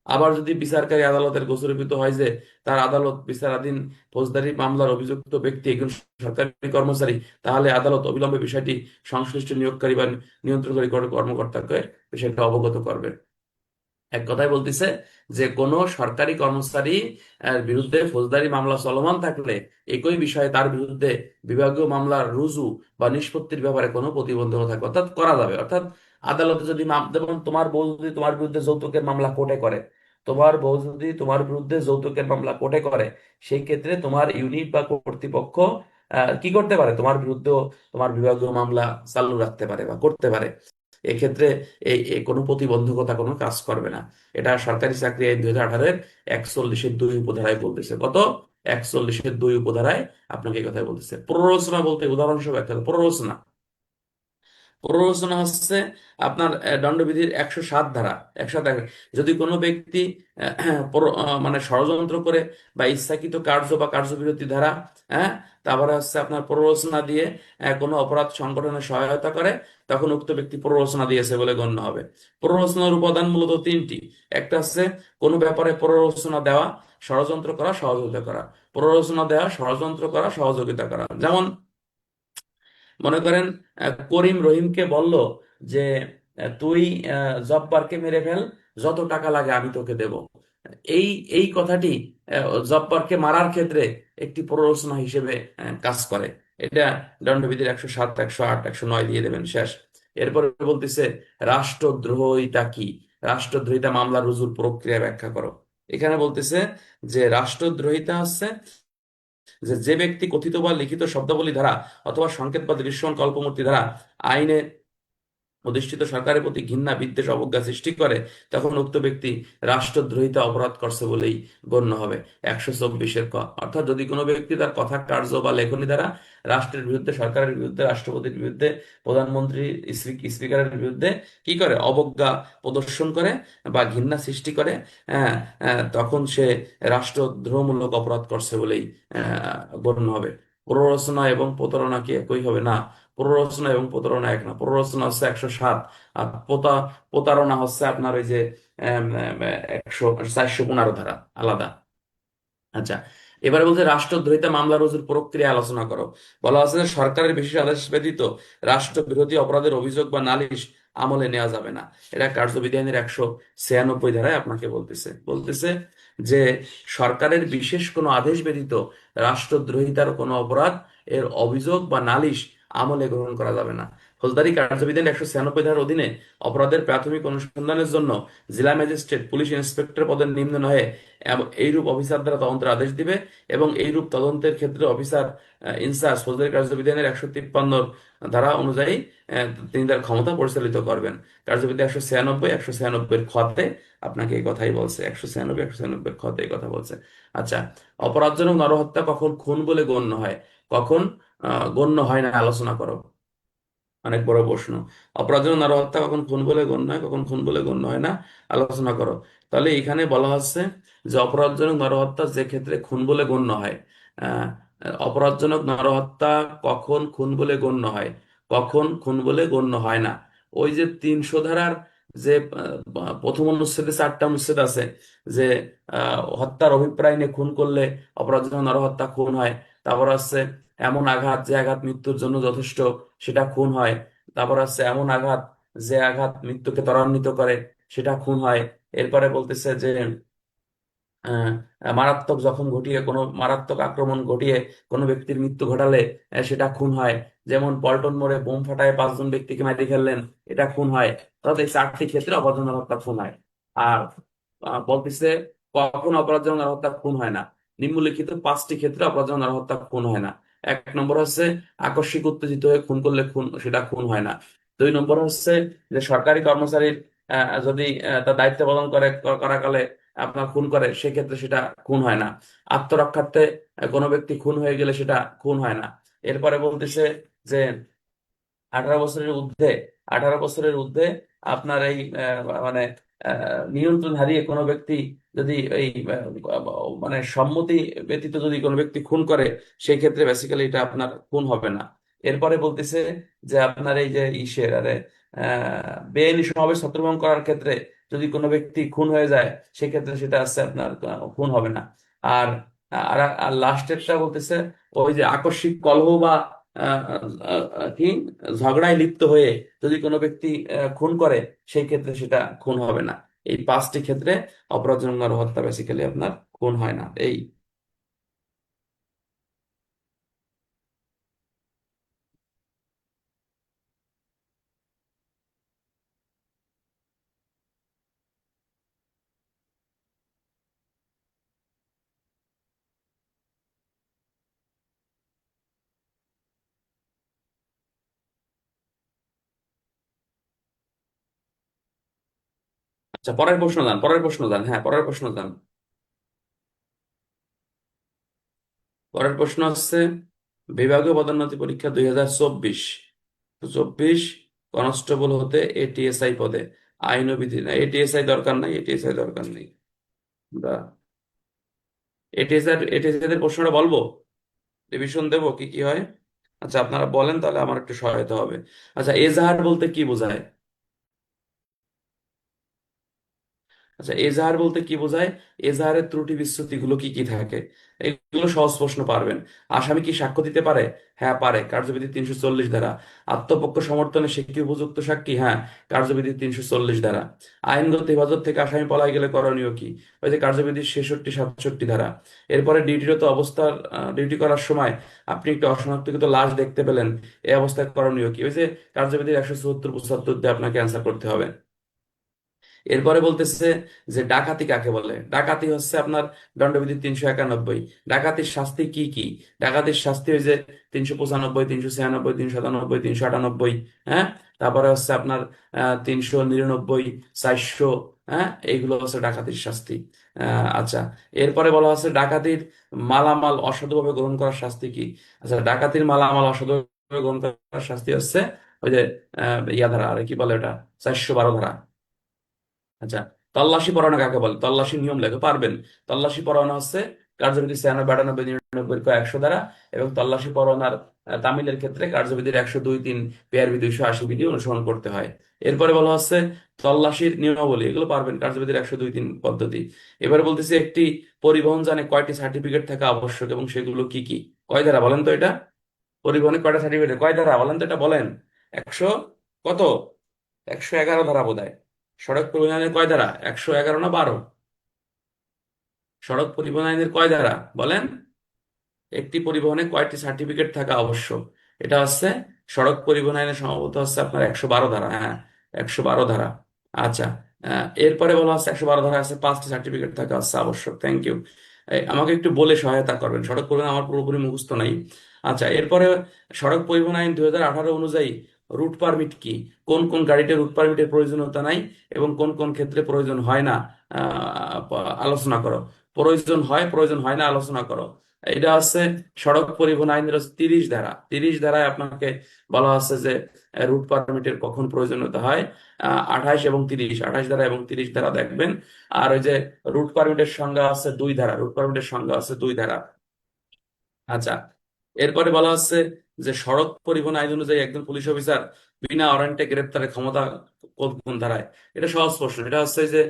আবার যদি বিচারকারী আদালতের গোচরীভূত হয় যে তার আদালত বিচারাধীন ফৌজদারি মামলার অভিযুক্ত ব্যক্তি একজন সরকারি কর্মচারী, তাহলে আদালত অবিলম্বে বিষয়টি সংশ্লিষ্ট নিয়োগকারী বা নিয়ন্ত্রণকারী কর্মকর্তাকে বিষয়টা অবগত করবে। এক কথায় বলতেছে যে কোনো সরকারি কর্মচারী বিরুদ্ধে ফৌজদারি মামলা চলমান থাকলে একই বিষয়ে তার বিরুদ্ধে বিভাগীয় মামলা রুজু বা নিষ্পত্তির ব্যাপারে কোনো প্রতিবন্ধকতা থাকবে, অর্থাৎ করা যাবে। অর্থাৎ আদালতে যদি যেমন তোমার বউ যদি তোমার বিরুদ্ধে যৌতুকের মামলা কোর্টে করে, তোমার বউ যদি তোমার বিরুদ্ধে যৌতুকের মামলা কোর্টে করে, সেই ক্ষেত্রে তোমার ইউনিট বা কর্তৃপক্ষ কি করতে পারে, তোমার বিরুদ্ধেও তোমার বিভাগীয় মামলা চালু রাখতে পারে বা করতে পারে। এক্ষেত্রে এই কোনো প্রতিবন্ধকতা কোনো কাজ করবে না। এটা সরকারি চাকরি আইন 2018-এর 41-এর 2 উপধারায় বলতেছে। কত? 41-এর 2 উপধারায় আপনাকে এই কথাই বলতেছে। প্ররোচনা বলতে উদাহরণস্বরূপ একটা প্ররোচনা। প্ররোচনা হচ্ছে আপনার দণ্ডবিধির 107 ধারা। 107 যদি কোনো ব্যক্তি মানে ষড়যন্ত্র করে বা ইচ্ছাকৃত কার্য বা কার্যবিরতি ধারা, হ্যাঁ, তারপরে হচ্ছে আপনার প্ররোচনা দিয়ে কোনো অপরাধ সংগঠনে সহায়তা করে, তখন উক্ত ব্যক্তি প্ররোচনা দিয়েছে বলে গণ্য হবে। প্ররোচনার উপাদান মূলত 3টি। একটা হচ্ছে কোনো ব্যাপারে প্ররোচনা দেওয়া, ষড়যন্ত্র করা, সহযোগিতা করা। প্ররোচনা দেওয়া, ষড়যন্ত্র করা, সহযোগিতা করা। যেমন মনে করেন করিম রহিমকে বলল যে তুই জব্বারকে মেরে ফেল, যত টাকা লাগে আমি তোকে দেব। এই এই কথাটি জব্বারকে মারার ক্ষেত্রে একটি প্ররোচনা হিসেবে কাজ করে। এটা দণ্ডবিধির 107, 108, 109 দিয়ে দেবেন, শেষ। এরপরে বলতেছে রাষ্ট্রদ্রোহিতা কি। রাষ্ট্রদ্রোহিতা মামলা রুজুর প্রক্রিয়া ব্যাখ্যা করো। এখানে বলতেছে যে রাষ্ট্রদ্রোহিতা হচ্ছে যে যে ব্যক্তি কথিত বা লিখিত শব্দাবলী দ্বারা অথবা সংকেত বা দৃশ্যমান কল্পমূর্তি দ্বারা আইনে অধিষ্ঠিত সরকারের প্রতি ঘৃণা, বিদ্বেষ, অবজ্ঞা সৃষ্টি করে, তখন উক্ত ব্যক্তি রাষ্ট্রদ্রোহিতা অপরাধ করছে বলেই গণ্য হবে। 124-এর ক। অর্থাৎ যদি কোনো ব্যক্তি তার কথা, কার্য বা লেখনী দ্বারা রাষ্ট্রের বিরুদ্ধে, সরকারের বিরুদ্ধে, রাষ্ট্রপতির বিরুদ্ধে, প্রধানমন্ত্রী, স্পিকারের বিরুদ্ধে কি করে, অবজ্ঞা প্রদর্শন করে বা ঘৃণা সৃষ্টি করে, হ্যাঁ, তখন সে রাষ্ট্রদ্রোহমূলক অপরাধ করছে বলেই গণ্য হবে। প্ররোচনা এবং প্রতারণা কি একই হবে? না, প্ররোচনা এবং প্রতারণা এক না। প্ররোচনা হচ্ছে 107, আর প্রতারণা হচ্ছে আপনার ওই যে 415 ধারা, আলাদা। আচ্ছা, এবারে বলছে রাষ্ট্রদ্রোহিতা মামলা রুজুর প্রক্রিয়া আলোচনা করো। বলা আছে যে সরকারের বিশেষ আদেশ ব্যতীত রাষ্ট্রবিরোধী অপরাধের অভিযোগ বা নালিশ আমলে নেওয়া যাবে না। এটা কার্যবিধি আইনের 196 ধারায় আপনাকে বলতেছে। বলতেছে যে সরকারের বিশেষ কোনো আদেশ ব্যতীত রাষ্ট্রদ্রোহিতার কোনো অপরাধ এর অভিযোগ বা নালিশ আমলে গ্রহণ করা যাবে না। ফৌজদারি কার্যবিধানের 196 ধারার অধীনে অপরাধের প্রাথমিক অনুসন্ধানের জন্য জেলা ম্যাজিস্ট্রেট, পুলিশ ইন্সপেক্টর পদের নিম্ন নহে এইরূপ অফিসার দ্বারা তদন্তের আদেশ দিবে, এবং এইরূপ তদন্তের ক্ষেত্রে অফিসার ইনচার্জ ফৌজদারি কার্যবিধানের 153 ধারা অনুযায়ী তিনি তার ক্ষমতা পরিচালিত করবেন। কার্যবিধি 196, 196-এর খতে আপনাকে এই কথাই বলছে। 196, 196-এর খতে এই কথা বলছে। আচ্ছা, অপরাধজনক নরহত্যা কখন খুন বলে গণ্য হয়, কখন গণ্য হয় না, আলোচনা করো। অনেক বড় প্রশ্ন। অপরাধজনক নরহত্যা কখন খুন বলে গণ্য হয়, কখন খুন বলে গণ্য হয় না, আলোচনা করো। তাহলে এখানে বলা হচ্ছে যে অপরাধজনক নরহত্যা যে ক্ষেত্রে খুন বলে গণ্য হয়, আহ, অপরাধজনক নরহত্যা কখন খুন বলে গণ্য হয়, কখন খুন বলে গণ্য হয় না। ওই যে 300 ধারার যে প্রথম অনুচ্ছেদে 4টা অনুচ্ছেদ আছে, যে হত্যার অভিপ্রায় নিয়ে খুন করলে অপরাধজনক নরহত্যা খুন হয়। তারপর আছে এমন আঘাত যে আঘাত মৃত্যুর জন্য যথেষ্ট, সেটা খুন হয়। তারপর আছে এমন আঘাত যে আঘাত মৃত্যুকে ত্বরান্বিত করে, সেটা খুন হয়। এরপরে বলতেছে যে আহ, মারাত্মক জখম ঘটিয়ে, কোনো মারাত্মক আক্রমণ ঘটিয়ে কোনো ব্যক্তির মৃত্যু ঘটালে সেটা খুন হয়। যেমন পল্টন মোড়ে বোম ফাটায় 5 জন ব্যক্তিকে মেরে ফেললেন, এটা খুন হয়। অর্থাৎ এই 4টি ক্ষেত্রে অপরাধজনক হত্যা খুন হয়। আর বলতেছে কখন অপরাধজনক হত্যা খুন হয় না। নিম্নলিখিত 5টি ক্ষেত্রে অপরাধজনক হত্যা খুন হয় না। 1 নম্বর হচ্ছে আকস্মিক উত্তেজিত হয়ে খুন করলে সেটা খুন হয় না। 2 নম্বর হচ্ছে যে সরকারি কর্মচারীর যদি তার দায়িত্ব পালন করাকালে আপনার খুন করে, সেক্ষেত্রে সেটা খুন হয় না। আত্মরক্ষার্থে কোনো ব্যক্তি খুন হয়ে গেলে সেটা খুন হয় না। এরপরে বলতেছে যে 18 বছরের ঊর্ধ্বে, 18 বছরের ঊর্ধ্বে আপনার এই মানে নিয়ন্ত্রণ হারিয়ে কোনো ব্যক্তি যদি এই মানে সম্মতি ব্যতীত যদি কোনো ব্যক্তি খুন করে, সেই ক্ষেত্রে বেসিক্যালি এটা আপনার খুন হবে না। এরপরে বলতেছে যে আপনার এই যে ইসের আরে বেআইনি সমাবেশ ছত্রভঙ্গ করার ক্ষেত্রে যদি কোনো ব্যক্তি খুন হয়ে যায়, সেক্ষেত্রে সেটা আছে আপনার খুন হবে না। আর আর আর লাস্টেরটা বলতেছে ওই যে আকস্মিক কলহ বা আহ, কি ঝগড়ায় লিপ্ত হয়ে যদি কোনো ব্যক্তি খুন করে, সেই ক্ষেত্রে সেটা খুন হবে না। এই পাঁচটি ক্ষেত্রে অপরাধজনক হত্যা বেসিক্যালি আপনার খুন হয় না। এই আচ্ছা, পরের প্রশ্ন যান, পরের প্রশ্ন যান, হ্যাঁ পরের প্রশ্ন যান। পরের প্রশ্ন হচ্ছে বিভাগীয় পদোন্নতি পরীক্ষা 2024, 24 কনস্টেবল হতে এটিএসআই পদে আইন ও বিধি না, এটিএসআই দরকার নাই, এটিএসআই দরকার নেই। আমরা এটিএসআই এটিএসআই এর প্রশ্নটা বলবো, রিভিশন দেবো কি কি হয়। আচ্ছা আপনারা বলেন, তাহলে আমার একটু সহায়তা হবে। আচ্ছা, এজাহার বলতে কি বোঝায়? আচ্ছা, এজাহার বলতে কি বোঝায়? এজাহারের ত্রুটি বিচ্যুতি গুলো কি কি থাকে? এগুলো সহজ প্রশ্ন পারবেন। আসামি কি সাক্ষ্য দিতে পারে? হ্যাঁ পারে, কার্যবিধি 340 ধারা। আত্মপক্ষ সমর্থনে সে কি উপযুক্ত সাক্ষী? হ্যাঁ, কার্যবিধি 340 ধারা। আইনগত হেফাজত থেকে আসামি পলায় গেলে করণীয় কি? ওই যে কার্যবিধির 66 67 ধারা। এরপরে ডিউটিরত অবস্থার ডিউটি করার সময় আপনি একটি অশনাক্তকৃত লাশ দেখতে পেলেন, এই অবস্থায় করণীয় কি? ওই যে কার্যবিধির 174 75 দিয়ে আপনাকে অ্যান্সার করতে হবে। এরপরে বলতেছে যে ডাকাতি কাকে বলে? ডাকাতি হচ্ছে আপনার দণ্ডবিধি 391। ডাকাতির শাস্তি কি কি? ডাকাতির শাস্তি হয়েছে 395, 396, 397, 398, হ্যাঁ। তারপরে হচ্ছে আপনার 399, 400, হ্যাঁ, এইগুলো হচ্ছে ডাকাতির শাস্তি। আচ্ছা, এরপরে বলা হচ্ছে ডাকাতির মালামাল অসাধুভাবে গ্রহণ করার শাস্তি কি? আচ্ছা, ডাকাতির মালামাল অসাধুভাবে গ্রহণ করার শাস্তি হচ্ছে ওই যে ইয়া ধারা, আর কি বলে ওটা, 412 ধারা। আচ্ছা, তল্লাশি পরোয়ানা কাকে বলে? তল্লাশি নিয়ম লেখো পারবেন। তল্লাশি পরোয়ানা হচ্ছে কার্যবিধি 96 98 99 100 দ্বারা, এবং তল্লাশি পরোয়ানার তামিলের ক্ষেত্রে কার্যবিধির 102 3 পেয়ারবি 280 বিধি অনুসরণ করতে হয়। এরপরে বলা হচ্ছে তল্লাশির নিয়মাবলী, এগুলো পারবেন, কার্যবিধির 102 3 পদ্ধতি। এবারে বলতেছি একটি পরিবহন যানে কয়টি সার্টিফিকেট থাকা আবশ্যক এবং সেগুলো কি কি? কয় ধারা বলেন তো এটা? পরিবহনে কয়টা সার্টিফিকেট, কয় ধারা বলেন তো এটা বলেন? 100 কত? 111 ধারা বোধহয়। সড়ক পরিবহন আইনের কয় ধারা? 111 না 12? সড়ক পরিবহন আইনের কয় ধারা বলেন? একটি পরিবহনে কয়টি সার্টিফিকেট থাকা আবশ্যক? এটা হচ্ছে সড়ক পরিবহন আইনের সম্ভবত হচ্ছে আপনার 112 ধারা, হ্যাঁ 112 ধারা। আচ্ছা, এরপরে বলা হচ্ছে 112 ধারা আছে 5টি সার্টিফিকেট থাকা হচ্ছে আবশ্যক। Thank you. আমাকে একটু বলে সহায়তা করবেন, সড়ক পরিবহন আমার পুরোপুরি মুখস্থ নাই। আচ্ছা, এরপরে সড়ক পরিবহন আইন 2018 অনুযায়ী রুট পারমিট কি? কোন কোন গাড়িতে রুট পারমিটের প্রয়োজনীয়তা নাই এবং কোন কোন ক্ষেত্রে প্রয়োজন হয় না, আলোচনা করো। প্রয়োজন হয়, প্রয়োজন হয় না, আলোচনা করো। এটা হচ্ছে সড়ক পরিবহন আইনের হচ্ছে 30 ধারা। 30 ধারায় আপনাকে বলা হচ্ছে যে রুট পারমিটের কখন প্রয়োজনীয়তা হয়। 28 এবং 30, 28 ধারা এবং 30 ধারা দেখবেন। আর ওই যে রুট পারমিটের সংজ্ঞা আছে 2 ধারা, রুট পারমিটের সংজ্ঞা আছে 2 ধারা। আচ্ছা, এরপরে বলা হচ্ছে যে সড়ক পরিবহন আইন অনুযায়ী একজন পুলিশ অফিসার বিনা ওয়ারেন্টে গ্রেপ্তারের ক্ষমতা কোন কোন ধারায়? এটা সহজ প্রশ্ন। এটা হচ্ছে যে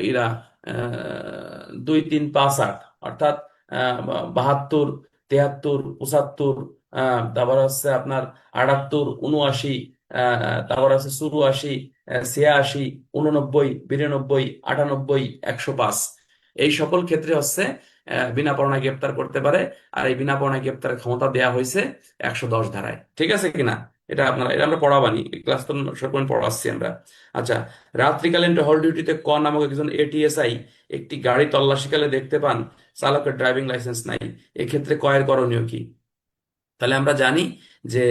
ইরা 2358, অর্থাৎ 72, 73, 75, তারপর হচ্ছে আপনার 78, 79, তারপর হচ্ছে 84, 86, 89, 92, 98, 105। এই সকল ক্ষেত্রে হচ্ছে বিনা পরোয়ানায় গ্রেপ্তার করতে পারে। আর এই বিনা পরোয়ানায় গ্রেপ্তারের ক্ষমতা দেয়া হয়েছে 110 ধারায়। ঠিক আছে কিনা? এটা আপনারা, এটা আমরা পড়াবানি, ক্লাস তো সবসময় পড়াচ্ছি আমরা। আচ্ছা, রাত্রিকালীন টহল ডিউটিতে ক নামক একজন এটিএসআই একটি গাড়ি তল্লাশিকালে দেখতে পান চালকের ড্রাইভিং লাইসেন্স নাই, এক্ষেত্রে কয়ের করণীয় কি? তাহলে আমরা জানি যে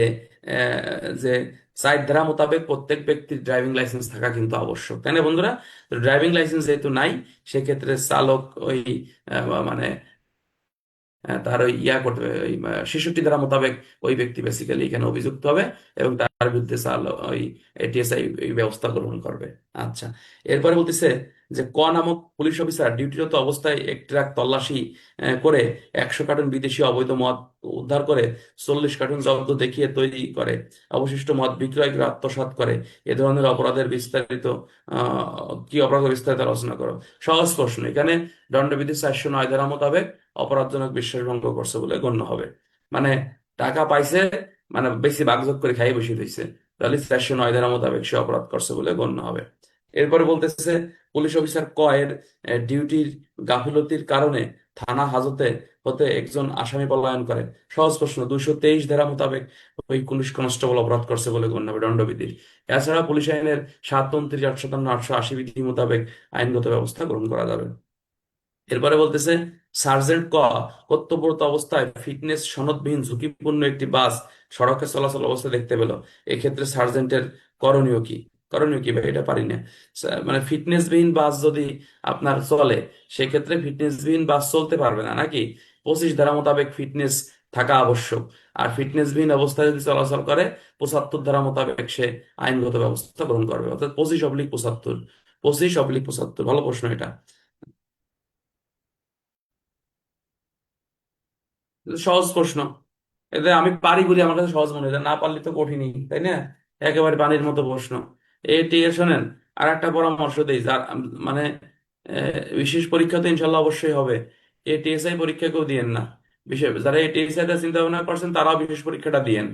যে 4 ধারা মোতাবেক প্রত্যেক ব্যক্তির ড্রাইভিং লাইসেন্স থাকা কিন্তু আবশ্যক, তাই না বন্ধুরা? তো ড্রাইভিং লাইসেন্স যেহেতু নাই, সেক্ষেত্রে চালক ওই মানে তার ওই ইয়া করতে হবে, ওই 66 ধারা মোতাবেক ওই ব্যক্তি বেসিক্যালি এখানে অভিযুক্ত হবে এবং তার বিরুদ্ধে ওই এটিএসআই ব্যবস্থা গ্রহণ করবে। আচ্ছা, এরপরে বলতেছে যে ক নামক পুলিশ অফিসার ডিউটিরত অবস্থায় এক ট্রাক তল্লাশি করে 100 কার্টন বিদেশি অবৈধ মদ উদ্ধার করে 40 কার্টন জব্দ দেখিয়ে তৈরি করে অবশিষ্ট মদ বিক্রয় করে আত্মসাৎ করে। এ ধরনের অপরাধের বিস্তারিত কি অপরাধ বিস্তারিত আলোচনা করো। সহজ প্রশ্ন, এখানে দণ্ডবিধি 409 ধারা মোতাবেক অপরাধজনক বিশ্বাসভঙ্গ করছে বলে গণ্য হবে। মানে টাকা পাইছে, মানে বেশি বাগযোগ করে খাই বসে দিচ্ছে, তাহলে 409 ধারা মোতাবেক সে অপরাধ করছে বলে গণ্য হবে। এরপরে বলতেছে পুলিশ অফিসার ক এর ডিউটির গাফিলতির কারণে থানা হাজতে হতে একজন আসামি পলায়ন করে। সহজ প্রশ্ন, 223 ধারা মোতাবেক ওই পুলিশ কনস্টেবল অপরাধ করছে বলে গণ্য হবে দণ্ডবিধির। এছাড়া পুলিশ আইনের 729, 857, 880 বিধি মোতাবেক আইনগত ব্যবস্থা গ্রহণ করা যাবে। এরপরে বলতেছে সার্জেন্ট ক কর্তব্যরত অবস্থায় ফিটনেস সনদবিহীন ঝুঁকিপূর্ণ একটি বাস সড়কে চলাচল অবস্থায় দেখতে পেল, এক্ষেত্রে সার্জেন্টের করণীয় কি? করণীয় কি ভাই, এটা পারি না। মানে ফিটনেসবিহীন বাস যদি আপনার চলে, সেক্ষেত্রে ফিটনেসবিহীন বাস চলতে পারবে না নাকি? 25 ধারা মোতাবেক ফিটনেস থাকা আবশ্যক। আর ফিটনেসবিহীন অবস্থায় যদি চলাচল করে 75 ধারা মোতাবেক সে আইনগত ব্যবস্থা গ্রহণ করবে, অর্থাৎ 25/75। 25/75, ভালো প্রশ্ন এটা। এটা সহজ প্রশ্ন, এটা আমি পারি বলি আমার কাছে সহজ মনে হয়, এটা না পারলে তো কঠিনই, তাই না? একেবারে পানির মতো প্রশ্ন। ঠিক আছে, শোনেন, আর একটা পরামর্শ দেই, যার মানে বিশেষ পরীক্ষা তো ইনশাল্লাহ অবশ্যই হবে, টিএসআই পরীক্ষা কেউ দিয়েন না। বিশেষ যারা টিএসআই টা চিন্তা ভাবনা করছেন তারাও বিশেষ পরীক্ষাটা দিয়েন।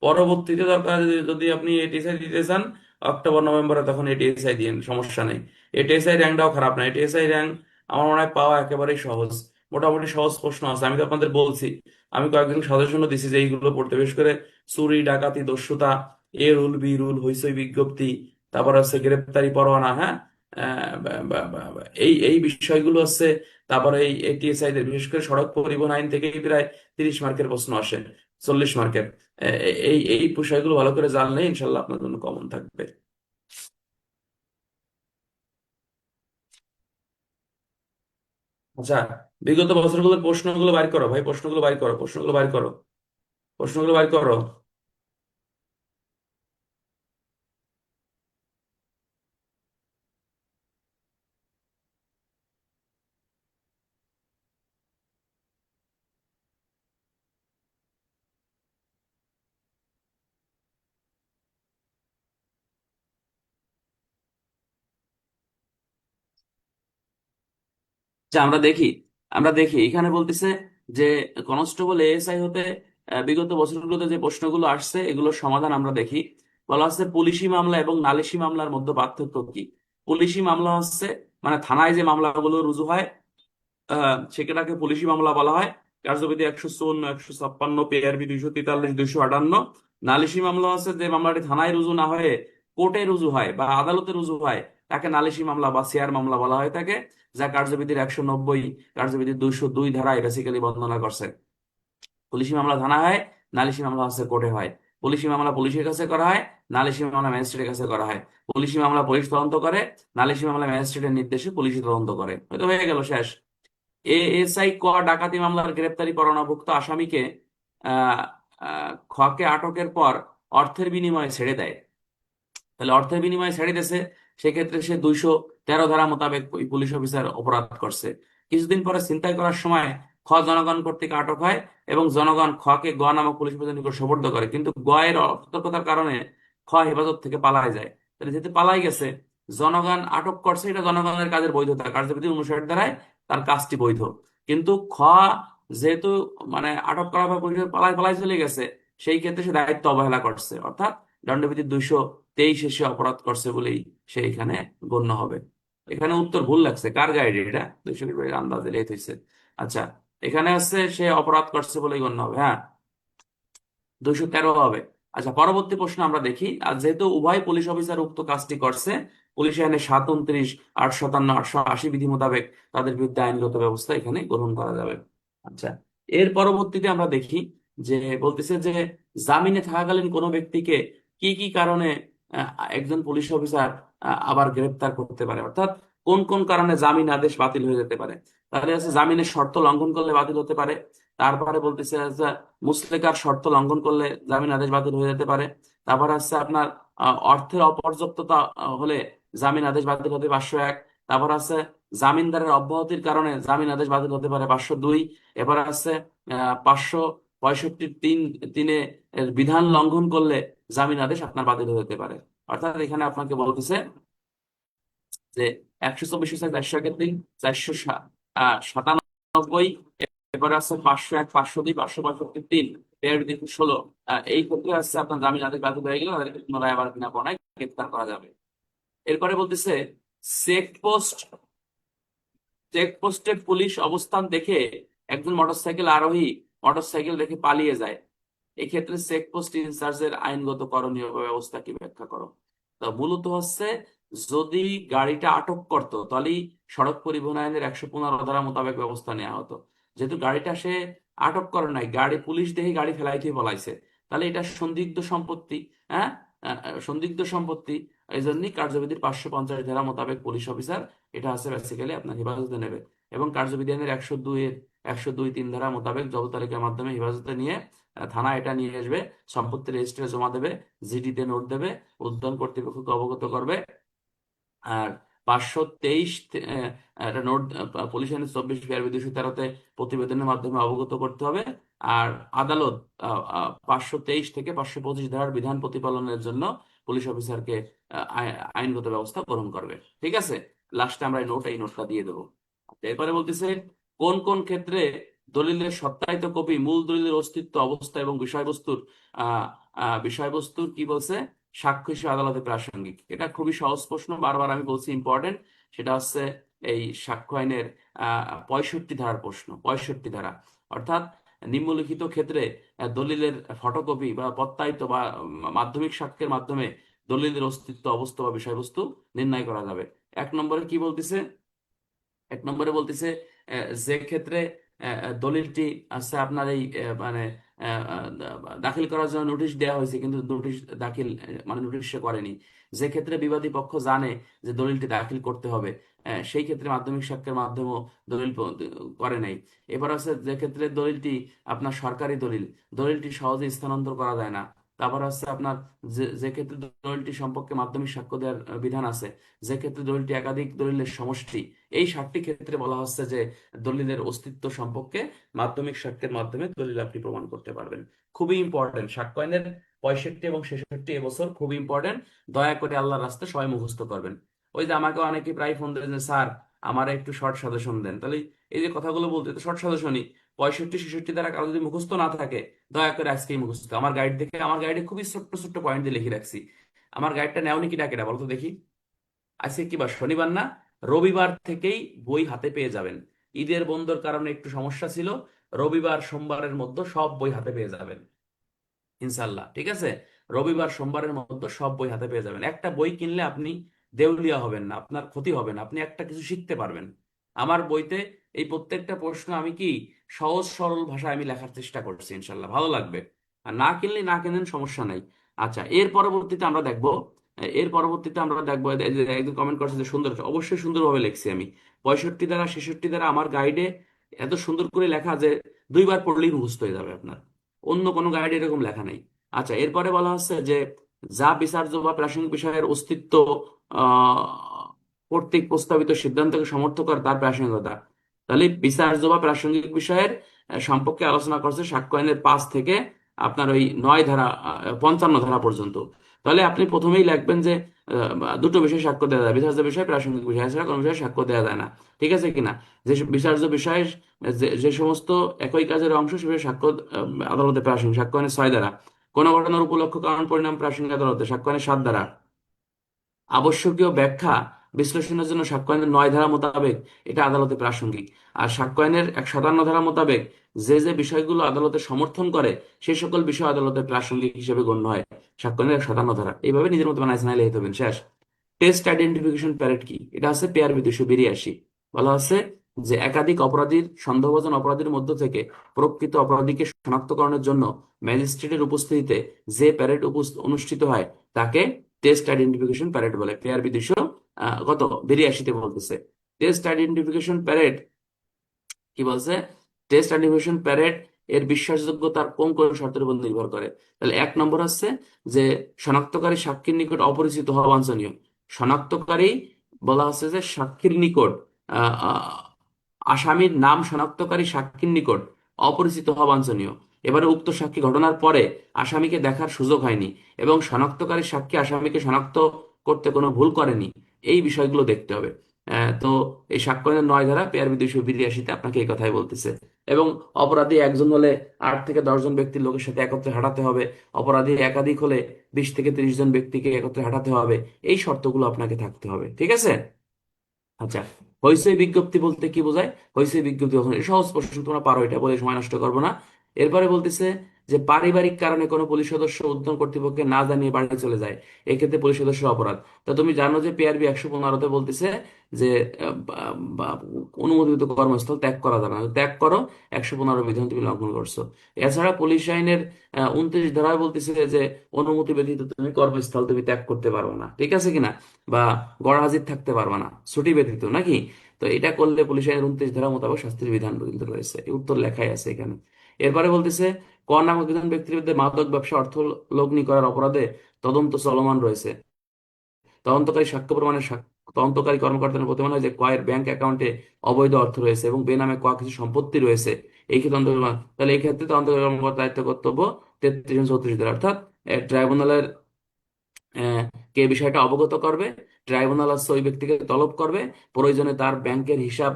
পরবর্তীতে দরকার যদি আপনি এটিএসআই দিতে চান অক্টোবর নভেম্বরে, তখন এটিএসআই দিয়েন, সমস্যা নেই। এটিএসআই র্যাঙ্কটাও খারাপ না, এটিএসআই র্যাঙ্ক আমার মনে হয় পাওয়া একেবারেই সহজ। মোটামুটি সহজ প্রশ্ন আছে, আমি তো আপনাদের বলছি, আমি কয়েকদিন সাজেশনও দিছি যে এইগুলো পড়তে, বিশেষ করে চুরি ডাকাতি দস্যুতা, এ রুল বি রুল হইচই বিজ্ঞপ্তি, তারপর হচ্ছে গ্রেপ্তারি পরোয়ানা, হ্যাঁ, এই এই বিষয়গুলো হচ্ছে। তারপরে এই এটিএসআই দের বিশেষ করে সড়ক পরিবহন আইন থেকেই প্রায় 30 মার্কের প্রশ্ন আসে, 40 মার্কের। এই এই বিষয়গুলো ভালো করে জানলে ইনশাল্লাহ আপনার জন্য কমন থাকবে। আচ্ছা, বিগত বছরগুলোর প্রশ্নগুলো বাইর করো ভাই, প্রশ্নগুলো বাইর করো, প্রশ্নগুলো বাইর করো, প্রশ্নগুলো বাইর করো। যে আমরা দেখি, আমরা দেখি এখানে বলতেছে যে কনস্টেবল এএসআই হতে বিগত বছরগুলোতে যে প্রশ্নগুলো আসছে এগুলোর সমাধান আমরা দেখি। বলা হচ্ছে পুলিশি মামলা এবং নালিশি মামলার মধ্যে পার্থক্য কি। পুলিশি মামলা হচ্ছে মানে থানায় যে মামলাগুলো রুজু হয়, সেটাকে পুলিশি মামলা বলা হয়। কার্যবিধি 154, 156, পিআরবি 243, 258। নালিশি মামলা হচ্ছে যে মামলাটি থানায় রুজু না হয়ে কোর্টে রুজু হয় বা আদালতে রুজু হয়, তাকে নালিশি মামলা বা সিআর মামলা বলা হয়ে থাকে, যা কার্যবিধির 190, কার্যবিধির 202 ধারায় বেসিক্যালি বর্ণনা করছে। পুলিশি মামলা থানায় হয়, নালিশি মামলা হচ্ছে কোর্টে হয়। পুলিশি মামলা পুলিশের কাছে করা হয়, নালিশি মামলা ম্যাজিস্ট্রেটের কাছে করা হয়। পুলিশি মামলা পুলিশ তদন্ত করে, নালিশি মামলা ম্যাজিস্ট্রেটের নির্দেশে পুলিশ তদন্ত করে। হয়তো হয়ে গেল, শেষ। এএসআই ক ডাকাতি মামলার গ্রেপ্তারি পরোয়ানাভুক্ত আসামিকে আহ খকে আটকের পর অর্থের বিনিময়ে ছেড়ে দেয়। তাহলে অর্থের বিনিময়ে ছেড়ে দিয়েছে, সেক্ষেত্রে সে 213 ধারা মোতাবেক ওই পুলিশ অফিসার অপরাধ করছে। কিছুদিন পরে ছিনতাই করার সময় খ জনগণ কর্তৃক আটক হয় এবং জনগণ খকে গ নামক পুলিশ প্রধানের নিকট সোপর্দ করে, কিন্তু গ এর অসতর্কতার কারণে খ হেফাজত থেকে পালায় যায়। তাহলে যেহেতু পালাই গেছে, জনগণ আটক করছে, এটা জনগণের কাজের বৈধতা, কার্যবিধি 59 ধারায় তার কাজটি বৈধ। কিন্তু খ যেহেতু মানে আটক করার পর পুলিশ পালায় পালায় চলে গেছে, সেই ক্ষেত্রে সে দায়িত্ব অবহেলা করছে, অর্থাৎ দণ্ডবিধি 223 সে অপরাধ করছে বলেই সে এখানে গণ্য হবে। এখানে উত্তর ভুল লাগছে, কার গাইড এটা? 220 আন্দাজে লেট হয়েছে। আচ্ছা, এখানে হচ্ছে সে অপরাধ করছে বলেই গণ্য হবে, হ্যাঁ, 213 হবে। আচ্ছা, পরবর্তী প্রশ্ন আমরা দেখি। আর যেহেতু উভয় পুলিশ অফিসার উক্ত কাজটি করছে, পুলিশ আইনে 729, 857, 880 বিধি মোতাবেক তাদের বিরুদ্ধে আইনগত ব্যবস্থা এখানে গ্রহণ করা যাবে। আচ্ছা, এর পরবর্তীতে আমরা দেখি যে বলতেছে যে জামিনে থাকাকালীন কোনো ব্যক্তিকে কি কি কারণে আহ, একজন পুলিশ অফিসার আবার গ্রেপ্তার করতে পারে, অর্থাৎ কোন কোন কারণে জামিন আদেশ বাতিল হয়ে যেতে পারে। তাহলে আছে জামিনের শর্ত লঙ্ঘন করলে বাতিল হতে পারে, তারপরে বলতেছে যে মুচলেকার শর্ত লঙ্ঘন করলে জামিন আদেশ বাতিল হয়ে যেতে পারে। তারপর হচ্ছে আপনার অর্থের অপর্যাপ্ততা হলে জামিন আদেশ বাতিল হতে 501। তারপর আছে জামিনদারের অব্যাহতির কারণে জামিন আদেশ বাতিল হতে পারে 502। এবার আছে 565(3)(3) এর বিধান লঙ্ঘন করলে জামিন আদেশ আপনার বাতিল হতে পারে। অর্থাৎ এখানে আপনাকে বলতেছে যে 124, 431, 497, এবার আছে 501, 502, 565(3), পেয়ার 16। এই ক্ষেত্রে আছে আপনার জামিন আদেশ বাতিল হয়ে গেলে তাদেরকে পুনরায় আবার বিনা পণায় গ্রেফতার করা যাবে। এরপরে বলতেছে চেকপোস্ট চেকপোস্টে পুলিশ অবস্থান দেখে একজন মোটরসাইকেল আরোহী মোটরসাইকেল রেখে পালিয়ে যায়, এক্ষেত্রে চেকপোস্ট ইনচার্জের আইনগত করণীয় বা ব্যবস্থা কি ব্যাখ্যা করো। তো মূলত হচ্ছে যদি গাড়িটা আটক করতো তাহলে সড়ক পরিবহন আইনের 115 ধারা মোতাবেক ব্যবস্থা নেওয়া হতো। যেহেতু গাড়িটা সে আটক করে নাই, গাড়ি পুলিশ দেখে গাড়ি ফেলাই দিয়ে পলাইছে, তাহলে এটা সন্দিগ্ধ সম্পত্তি। হ্যাঁ, সন্দিগ্ধ সম্পত্তি। এই জন্যই কার্যবিধির 550 ধারা মোতাবেক পুলিশ অফিসার এটা আছে বেসিক্যালি আপনার হেফাজতে নেবে। এবং কার্যবিধি আইনের 102-3 ধারা মোতাবেক জব্দ তালিকার মাধ্যমে হেফাজতে নিয়ে থানায় এটা নিয়ে আসবে, সম্পত্তি রেজিস্ট্রে জমা দেবে, জিডিতে নোট দেবে, উদ্যান কর্তৃপক্ষকে অবগত করবে। আর 523 একটা নোট পুলিশ আইন 24/2013 প্রতিবেদনের মাধ্যমে অবগত করতে হবে। আর আদালত 523 থেকে 525 ধারার বিধান প্রতিপালনের জন্য পুলিশ অফিসারকে আইনগত ব্যবস্থা গ্রহণ করবে। ঠিক আছে, লাস্টে আমরা এই নোটটা দিয়ে দেবো। এরপরে বলতেছে কোন কোন ক্ষেত্রে দলিলের সত্যায়িত কপি মূল দলিলের অস্তিত্ব, অবস্থা এবং বিষয়বস্তুর কি বলছে সাক্ষ্য হিসেবে আদালতে প্রাসঙ্গিক। এটা খুবই সহজ প্রশ্ন, বারবার আমি বলছি ইম্পর্টেন্ট। সেটা হচ্ছে এই সাক্ষ্য আইনের 65 ধারার প্রশ্ন, 65 ধারা। অর্থাৎ নিম্নলিখিত ক্ষেত্রে দলিলের ফটোকপি বা প্রত্যায়িত বা মাধ্যমিক সাক্ষ্যের মাধ্যমে দলিলের অস্তিত্ব, অবস্থা বা বিষয়বস্তু নির্ণয় করা যাবে। 1 নম্বরে কি বলতেছে? 1 নম্বরে বলতেছে যে ক্ষেত্রে দলিলটি আছে আপনার এই মানে দাখিল করার জন্য নোটিশ দেওয়া হয়েছে কিন্তু নোটিশ দাখিল মানে নোটিশ সে করেনি, যে ক্ষেত্রে বিবাদী পক্ষ জানে যে দলিলটি দাখিল করতে হবে, সেই ক্ষেত্রে মাধ্যমিক সাক্ষ্যের মাধ্যমেও দলিল করে নাই। এবার আছে যে ক্ষেত্রে দলিলটি আপনার সরকারি দলিল, দলিলটি সহজে স্থানান্তর করা যায় না। তারপর আছে আপনার যে যে ক্ষেত্রে দলিলটি সম্পর্কে মাধ্যমিক সাক্ষ্য দেওয়ার বিধান আছে, যে ক্ষেত্রে দলিলটি একাধিক দলিলের সমষ্টি। এই 7টি ক্ষেত্রে বলা হচ্ছে যে দলিলের অস্তিত্ব সম্পর্কে মাধ্যমিক সাক্ষ্যের মাধ্যমে দলিল আপনি প্রমাণ করতে পারবেন। খুবই ইম্পর্টেন্ট, সাক্ষ্য আইনের 65 এবং 66 এবছর খুবই ইম্পর্টেন্ট। দয়া করে আল্লাহর রাস্তায় সবাই মুখস্থ করবেন। ওই যে আমাকে অনেকে প্রায় ফোন দেন যে স্যার আমার একটু শর্ট সাজেশন দেন, তাহলে এই যে কথাগুলো বলতে তো শর্ট সাজেশনই 65-66 দ্বারা কারো যদি মুখস্থ না থাকে দয়া করে আজকেই মুখস্থ। আমার গাইড দেখে, আমার গাইডে খুবই ছোট্ট ছোট্ট পয়েন্ট দিয়ে লিখে রাখছি। আমার গাইডটা নেওনি কি ডাকেটা বলতো দেখি? আজকে কি বার? শনিবার না? রবিবার থেকেই বই হাতে পেয়ে যাবেন। ঈদের বন্ধর কারণে একটু সমস্যা ছিল, রবিবার সোমবারের মধ্যে সব বই হাতে পেয়ে যাবেন ইনশাল্লাহ। ঠিক আছে, রবিবার সোমবারের মধ্যে সব বই হাতে পেয়ে যাবেন। একটা বই কিনলে আপনি দেউলিয়া হবেন না, আপনার ক্ষতি হবে না, আপনি একটা কিছু শিখতে পারবেন। আমার বইতে এই প্রত্যেকটা প্রশ্ন আমি কি সহজ সরল ভাষায় আমি লেখার চেষ্টা করছি, ইনশাল্লাহ ভালো লাগবে। আর না কিনলে না কেনেন, সমস্যা নাই। আচ্ছা, এর পরবর্তীতে আমরা দেখবো এই যে একজন কমেন্ট করছে যে সুন্দর, অবশ্যই সুন্দরভাবে লিখছি আমি। 65 দ্বারা 66 দ্বারা আমার গাইডে এত সুন্দর করে লেখা যে 2বার পড়লেই মুখস্থ হয়ে যাবে আপনার, অন্য কোনো গাইডে এরকম লেখা নাই। আচ্ছা, এরপরে বলা হচ্ছে যে যা বিচার্য বা প্রাসঙ্গিক বিষয়ের অস্তিত্ব আহ কর্তৃক প্রস্তাবিত সিদ্ধান্তকে সমর্থন করে তার প্রাসঙ্গিকতা। তাহলে বিচার্য বা প্রাসঙ্গিক বিষয়ের সম্পর্কে আলোচনা করছে সাক্ষ্য আইনের 5 থেকে আপনার ওই 9 ধারা 55 ধারা পর্যন্ত। তাহলে আপনি প্রথমেই লিখবেন যে দুটো বিষয় সাক্ষ্য দেওয়া যায়, বিচার্য বিষয়, প্রাসঙ্গিক বিষয়, এছাড়া কোনো বিষয়ে সাক্ষ্য দেওয়া যায় না। ঠিক আছে কিনা? যে বিচার্য বিষয়ে যে যে সমস্ত একই কাজের অংশ সেভাবে সাক্ষ্য আদালতে প্রাসঙ্গিক সাক্ষ্য আইনের 6 ধারা। কোন ঘটনার উপলক্ষ কারণ পরিণাম প্রাসঙ্গিক আদালতে সাক্ষ্য আইনের 7 ধারা। আবশ্যকীয় ব্যাখ্যা বিশ্লেষণের জন্য সাক্ষ্য আইনের 9 ধারা মোতাবেক এটা আদালতে প্রাসঙ্গিক। আর সাক্ষ্য আইনের 157 ধারা মোতাবেক যে যে বিষয়গুলো আদালতে সমর্থন করে সে সকল বিষয় আদালতে প্রাসঙ্গিক হিসেবে গণ্য হয়। সাক্ষ্য আইনের 57 ধারা এইভাবে নিজের মতো বানাইছে, নাইলে হইতে হবেন শেষ। টেস্ট আইডেন্টিফিকেশন প্যারেড কি? এটা হচ্ছে পেয়ার 282। বলা হচ্ছে যে একাধিক অপরাধীর সন্দেহভাজন অপরাধীর মধ্য থেকে প্রকৃত অপরাধীকে শনাক্তকরণের জন্য ম্যাজিস্ট্রেটের উপস্থিতিতে যে প্যারেড অনুষ্ঠিত হয় তাকে টেস্ট আইডেন্টিফিকেশন প্যারেড বলে। পেয়ার 282 বলতেছে টেস্ট আইডেন্টিফিকেশন প্যারেড কি বলছে? টেস্ট অ্যান্ড ইভ্যালুয়েশন প্যারেড এর বিশ্বাসযোগ্যতার কোন কোন শর্তের উপর নির্ভর করে? তাহলে এক নম্বর হচ্ছে যে শনাক্তকারী সাক্ষীর নিকট অপরিচিত হওয়া বাঞ্ছনীয়। শনাক্তকারী বলা হচ্ছে যে সাক্ষীর নিকট আহ, আহ, আসামির নাম শনাক্তকারী সাক্ষীর নিকট অপরিচিত হওয়া বাঞ্ছনীয়। এবারে উক্ত সাক্ষী ঘটনার পরে আসামিকে দেখার সুযোগ হয়নি এবং শনাক্তকারী সাক্ষী আসামিকে শনাক্ত করতে কোনো ভুল করেনি, এই বিষয়গুলো দেখতে হবে। তো এই সাক্ষ্য আইনের 9 ধারা PRB 282-তে আপনাকে এই কথাই বলতেছে। এবং অপরাধী একজন হলে 8 থেকে 10 জন ব্যক্তির লোকের সাথে একত্রে হাঁটাতে হবে। অপরাধী একাধিক হলে 20 থেকে 30 জন ব্যক্তিকে একত্রে হাঁটাতে হবে। এই শর্তগুলো আপনাকে থাকতে হবে, ঠিক আছে? আচ্ছা, হইচই বিজ্ঞপ্তি বলতে কি বোঝায়? হইচই বিজ্ঞপ্তি কখন, এটা সহজ প্রশ্ন, তোমরা পারো, এটা বলে সময় নষ্ট করবো না। এরপরে বলতেছে যে পারিবারিক কারণে কোনো পুলিশ সদস্য ঊর্ধ্বতন কর্তৃপক্ষকে না জানিয়ে বাড়ি চলে যায়, এক্ষেত্রে পুলিশ সদস্যের অপরাধ। তা তুমি জানো যে PRB 115-তে বলতেছে যে অনুমোদিত কর্মস্থল ত্যাগ করা যাবে না, ত্যাগ করো, 115 বিধান তুমি লঙ্ঘন করছো। এছাড়া পুলিশ আইনের 29 ধারায় বলতেছে যে অনুমতি ব্যতীত তুমি কর্মস্থল তুমি ত্যাগ করতে পারবে না, ঠিক আছে কিনা? বা গড় হাজির থাকতে পারবে না ছুটি ব্যতীত, নাকি? তো এটা করলে পুলিশ আইনের 29 ধারা মোতাবেক শাস্তির বিধান কিন্তু রয়েছে, এই উত্তর লেখাই আছে এখানে। এরপরে বলতেছে ক নামক একজন ব্যক্তির বিরুদ্ধে মাদক ব্যবসা অর্থ লগ্নি করার অপরাধে তদন্ত চলমান রয়েছে। তদন্তকারী সাক্ষ্য প্রমাণে তদন্তকারী কর্মকর্তার প্রতিমান হয় যে কয়ের ব্যাংক অ্যাকাউন্টে অবৈধ অর্থ রয়েছে এবং বেনামে ক কিছু সম্পত্তি রয়েছে। এই ক্ষেত্রে তাহলে এই ক্ষেত্রে তদন্তকারী কর্মকর্তার দায়িত্ব কর্তব্য 33-34 ধারা, অর্থাৎ ট্রাইব্যুনালের কে বিষয়টা অবগত করবে, ট্রাইব্যুনাল হচ্ছে ওই ব্যক্তিকে তলব করবে, প্রয়োজনে তার ব্যাংকের হিসাব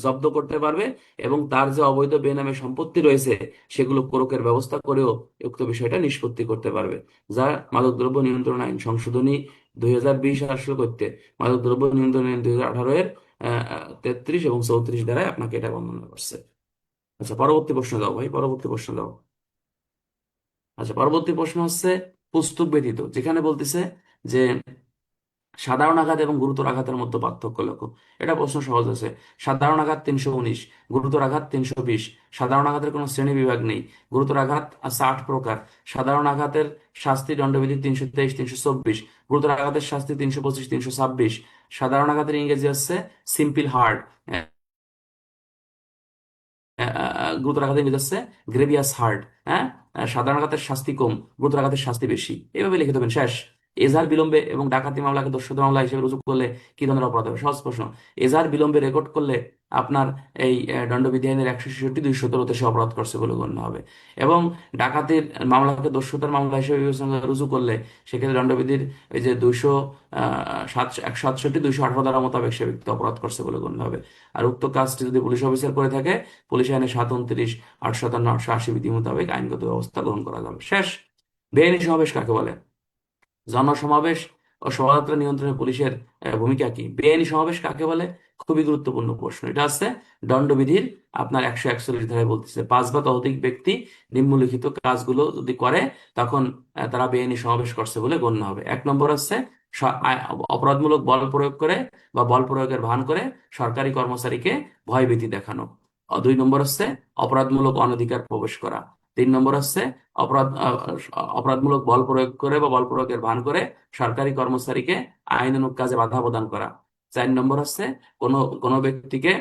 জব্দ করতে পারবে এবং তার যে অবৈধ বেনামে সম্পত্তি রয়েছে সেগুলো কোরকের ব্যবস্থা করেও উক্ত বিষয়টা নিষ্পত্তি করতে পারবে। যা মাদকদ্রব্য নিয়ন্ত্রণ আইন সংশোধনী 2020 আসলে করতে মাদকদ্রব্য নিয়ন্ত্রণ আইন 2018-এর 33 এবং 34 ধারায় আপনাকে এটা বর্ণনা করছে। আচ্ছা, পরবর্তী প্রশ্ন দাও ভাই, পরবর্তী প্রশ্ন দাও। আচ্ছা, পরবর্তী প্রশ্ন হচ্ছে পুস্তক ব্যতীত, যেখানে বলতেছে যে সাধারণ আঘাত এবং গুরুতর আঘাতের মধ্যে পার্থক্য লেখো। এটা প্রশ্ন সহজ আছে। সাধারণ আঘাত 319, গুরুতর আঘাত 320। সাধারণ আঘাতের কোনো শ্রেণী বিভাগ নেই। গুরুতর আঘাত আছে 8 প্রকার। সাধারণ আঘাতের শাস্তি দণ্ডবিধি 323, 324। গুরুতর আঘাতের শাস্তি 325, 326। সাধারণ আঘাতের ইংরেজি হচ্ছে সিম্পল হার্ট। গুরুতর আঘাতের ইংরেজি হচ্ছে গ্রেভিয়াস হার্ট। হ্যাঁ, সাধারণ আঘাতের শাস্তি কম, গুরুতর আঘাতের শাস্তি বেশি, এইভাবে লিখে দেবেন, শেষ। এজাহার বিলম্বে এবং ডাকাতি মামলাকে দস্যুতা মামলা হিসেবে রুজু করলে কি ধরনের অপরাধ হবে? সহজ প্রশ্ন। এজাহার বিলম্বে রেকর্ড করলে আপনার এই দণ্ডবিধি আইনের 166-217 সে অপরাধ করছে বলে গণ্য হবে। এবং ডাকাতির মামলাকে দস্যুতার মামলা হিসেবে বিবেচনা করে রুজু করলে সেক্ষেত্রে দণ্ডবিধির এই যে 167, 218 ধারা মোতাবেক সে ব্যক্তি অপরাধ করছে বলে গণ্য হবে। আর উক্ত কাজটি যদি পুলিশ অফিসার করে থাকে, পুলিশ আইনে 729, 857, 880 বিধি মোতাবেক আইনগত ব্যবস্থা গ্রহণ করা যাবে, শেষ। বেআইনি সমাবেশ কাকে বলে? জনসমাবেশ ও শোভাযাত্রা নিয়ন্ত্রণে পুলিশের ভূমিকা কি? বেআইনি সমাবেশ কাকে বলে? খুবই গুরুত্বপূর্ণ প্রশ্ন, এটা আছে দণ্ডবিধির আপনার 141 ধারায় বলতেছে 5 বা ততোধিক ব্যক্তি নিম্নলিখিত কাজগুলো যদি করে তখন তারা বেআইনি সমাবেশ করছে বলে গণ্য হবে। এক নম্বর হচ্ছে অপরাধমূলক বল প্রয়োগ করে বা বল প্রয়োগের ভান করে সরকারি কর্মচারীকে ভয়ভীতি দেখানো। 2 নম্বর হচ্ছে অপরাধমূলক অনধিকার প্রবেশ করা। 3 নম্বর হচ্ছে অপরাধমূলক বল প্রয়োগ করে বা বল প্রয়োগের ভান করে সরকারি কর্মচারীকে আইনানুগ কাজে বাধা প্রদান করা। 4 নম্বর হচ্ছে কোনো কোনো ব্যক্তিকে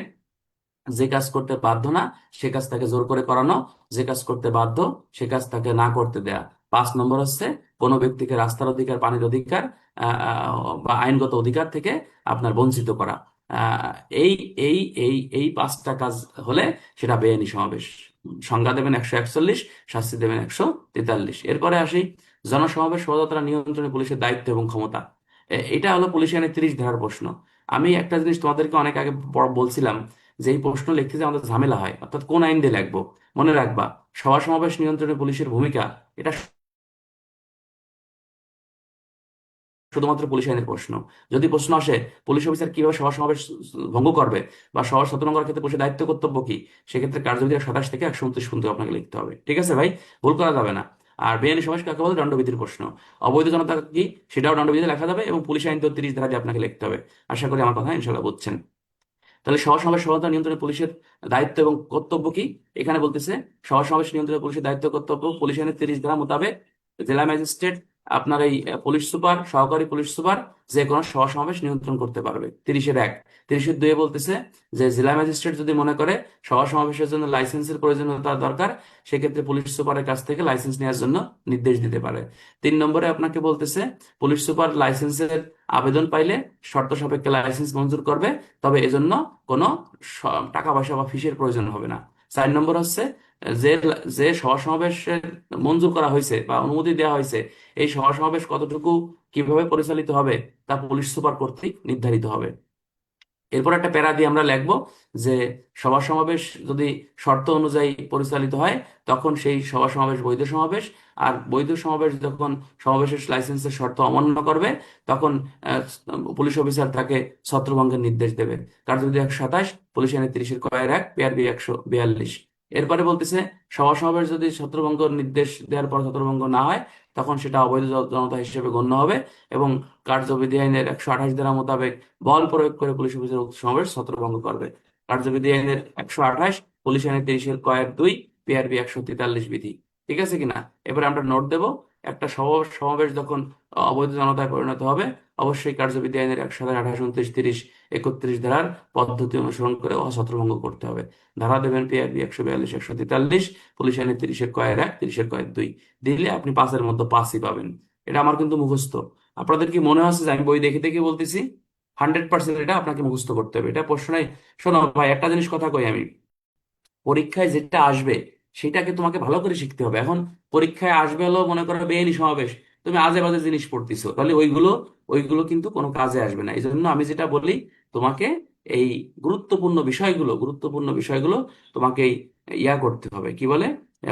যে কাজ করতে বাধ্য না সে কাজ তাকে জোর করে করানো, যে কাজ করতে বাধ্য সে কাজ তাকে না করতে দেয়া। 5 নম্বর হচ্ছে কোনো ব্যক্তিকে রাস্তার অধিকার, পানির অধিকার বা আইনগত অধিকার থেকে আপনার বঞ্চিত করা। আহ, এই এই এই এই 5টা কাজ হলে সেটা বেআইনি সমাবেশ। সংজ্ঞা দেবেন 141, শাস্তি দেবেন 143। এরপরে আসি জনসমাবেশ শোভাযাত্রা নিয়ন্ত্রণে পুলিশের দায়িত্ব এবং ক্ষমতা। এটা হলো পুলিশ আইনের 30 ধারার প্রশ্ন। আমি একটা জিনিস তোমাদেরকে অনেক আগে বলছিলাম যে এই প্রশ্ন লিখতে যে আমাদের ঝামেলা হয়, অর্থাৎ কোন আইন দিয়ে লিখবো। মনে রাখবা, সভা সমাবেশ নিয়ন্ত্রণে পুলিশের ভূমিকা, এটা শুধুমাত্র পুলিশ আইনের প্রশ্ন। যদি প্রশ্ন আসে পুলিশ অফিসার কিভাবে সভা সমাবেশ ভঙ্গ করবে বা সভা সচেতন করার ক্ষেত্রে পুলিশের দায়িত্ব কর্তব্য কি, সেক্ষেত্রে কার্যবিধি 27 থেকে 129 পর্যন্ত আপনাকে লিখতে হবে, ঠিক আছে ভাই? ভুল করা যাবে না। আর বেআইনি সমাবেশ কাকে বলে? দণ্ডবিধির প্রশ্ন। অবৈধ জনতা কি, সেটাও দণ্ডবিধিতে লেখা যাবে এবং পুলিশ আইন তো 30 ধারা দিয়ে আপনাকে লিখতে হবে। আশা করি আমার কথা ইনশাল্লাহ বুঝছেন। তাহলে সভা সমাবেশ সচেতনতা নিয়ন্ত্রণে পুলিশের দায়িত্ব এবং কর্তব্য কি? এখানে বলতেছে সভা সমাবেশ নিয়ন্ত্রণে পুলিশের দায়িত্ব কর্তব্য পুলিশ আইনের 30 ধারা মোতাবেক জেলা ম্যাজিস্ট্রেট আপনার এই পুলিশ সুপার, সহকারী পুলিশ সুপার যে কোনো সভা সমাবেশ নিয়ন্ত্রণ করতে পারবে। 30-1। 30-2 বলতেছে যে জেলা ম্যাজিস্ট্রেট যদি মনে করে সভা সমাবেশের জন্য লাইসেন্সের প্রয়োজনীয়তা দরকার, সেক্ষেত্রে পুলিশ সুপারের কাছ থেকে লাইসেন্স নেওয়ার জন্য নির্দেশ দিতে পারে। 3 নম্বরে আপনাকে বলতেছে পুলিশ সুপার লাইসেন্সের আবেদন পাইলে শর্ত সাপেক্ষে লাইসেন্স মঞ্জুর করবে, তবে এজন্য কোনো টাকা পয়সা বা ফিসের প্রয়োজন হবে না। 4 নম্বর হচ্ছে যে যে সভা সমাবেশের মঞ্জুর করা হয়েছে বা অনুমতি দেওয়া হয়েছে, এই সভা সমাবেশ কতটুকু কিভাবে পরিচালিত হবে তা পুলিশ সুপার কর্তৃক নির্ধারিত হবে। এরপর একটা প্যারা দিয়ে আমরা লিখবো যে সভা সমাবেশ যদি শর্ত অনুযায়ী পরিচালিত হয় তখন সেই সভা সমাবেশ বৈধ সমাবেশ। আর বৈধ সমাবেশ যখন সমাবেশের লাইসেন্সের শর্ত অমান্য করবে তখন পুলিশ অফিসার তাকে ছত্রভঙ্গের নির্দেশ দেবে। কার্যবিধি 127, পুলিশ আইন 30-1, পিআরবি 142। এরপরে বলতেছে সভা সমাবেশ যদি ছত্রভঙ্গ নির্দেশ দেওয়ার পর ছত্রভঙ্গ না হয় তখন সেটা অবৈধ জনতা হিসেবে গণ্য হবে, এবং কার্যবিধি আইনের 128 ধারা মোতাবেক বল প্রয়োগ করে পুলিশ অফিসার উক্ত সমাবেশ ছত্রভঙ্গ করবে। কার্যবিধি আইনের 128, পুলিশ আইনের 30-2, পিআরবি 143 বিধি। ঠিক আছে কিনা? এবারে আমরা নোট দেব, একটা সমাবেশ যখন অবৈধ জনতায় পরিণত হবে অবশ্যই কার্যবিধি আইনের 127, 28, 29, 30, 31 ধারার পদ্ধতি অনুসরণ করে ছত্রভঙ্গ করতে হবে। ধারা দেবেন পিআরবি 142, 143, পুলিশ আইনের 30-1, 30-2 দিলে আপনি 5-এর মধ্যে 5ই পাবেন। এটা আমার কিন্তু মুখস্থ। আপনাদের কি মনে হচ্ছে যে আমি বই দেখে দেখে বলতেছি? 100% এটা আপনাকে মুখস্থ করতে হবে, এটা প্রশ্ন নাই। শোনো ভাই, একটা জিনিস কথা কই আমি, পরীক্ষায় যেটা আসবে সেটাকে তোমাকে ভালো করে শিখতে হবে। এখন পরীক্ষায় আসবে হলো মনে করো বেআইনি সমাবেশ, তুমি আজে বাজে জিনিস পড়তেছো, তাহলে ওইগুলো ওইগুলো কিন্তু কোনো কাজে আসবে না। এই জন্য আমি যেটা বলি, তোমাকে এই গুরুত্বপূর্ণ বিষয়গুলো তোমাকে ইয়া করতে হবে, কি বলে,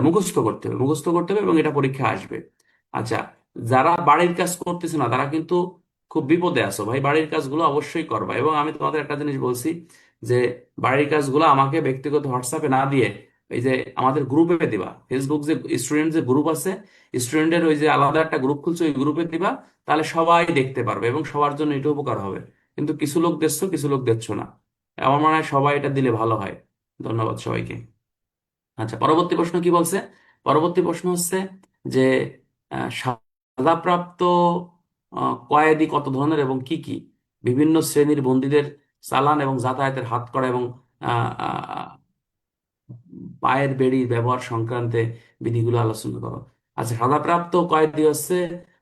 মুখস্থ করতে হবে এবং এটা পরীক্ষা আসবে। আচ্ছা, যারা বাড়ির কাজ করতেছে না তারা কিন্তু খুব বিপদে আছো ভাই, বাড়ির কাজগুলো অবশ্যই করবা। এবং আমি তোমাদের একটা জিনিস বলছি যে বাড়ির কাজগুলো আমাকে ব্যক্তিগত হোয়াটসঅ্যাপে না দিয়ে এই যে আমাদের গ্রুপে দিবা। ফেসবুক যে স্টুডেন্ট যে গ্রুপ আছে, স্টুডেন্টের ওই যে আলাদা একটা গ্রুপ খুলছে, ওই গ্রুপে দিবা, তাহলে সবাই দেখতে পারবে এবং সবার জন্য এটা উপকার হবে। কিন্তু কিছু লোক দেখছো, কিছু লোক দেখছো না। আমার মনে হয় সবাই এটা দিলে ভালো হয়। ধন্যবাদ সবাইকে। আচ্ছা, পরবর্তী প্রশ্ন কি বলছে? পরবর্তী প্রশ্ন হচ্ছে যে সাজাপ্রাপ্ত কয়েদি কত ধরনের এবং কি কি? বিভিন্ন শ্রেণীর বন্দীদের চালান এবং যাতায়াতের হাতকড়া এবং আহ, আহ, পায়ের বেড়ির ব্যবহার সংক্রান্তে বিধিগুলো আলোচনা করো। আচ্ছা, সাজাপ্রাপ্ত কয়েদি হচ্ছে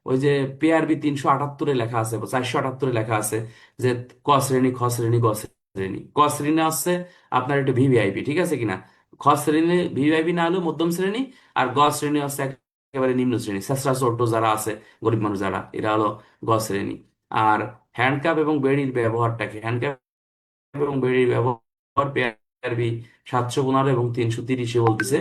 ওই যে পিআরবি 378 লেখা আছে বা 478 লেখা আছে যে ক শ্রেণী, খ শ্রেণী, গ শ্রেণী। ক শ্রেণী হচ্ছে আপনার একটু ভিভিআইপি, ঠিক আছে কিনা? খ শ্রেণী ভিভিআইপি না হলেও মধ্যম শ্রেণী, আর গ শ্রেণী হচ্ছে একেবারে নিম্ন শ্রেণী, ছেঁচড়া ছোট যারা আছে, গরিব মানুষ যারা, এরা হলো গ শ্রেণী। আর হ্যান্ডকাপ এবং বেড়ির ব্যবহারটা কি? হ্যান্ডকাপ এবং বেড়ির ব্যবহার পিআরবি 715 এবং 330 বলতেছে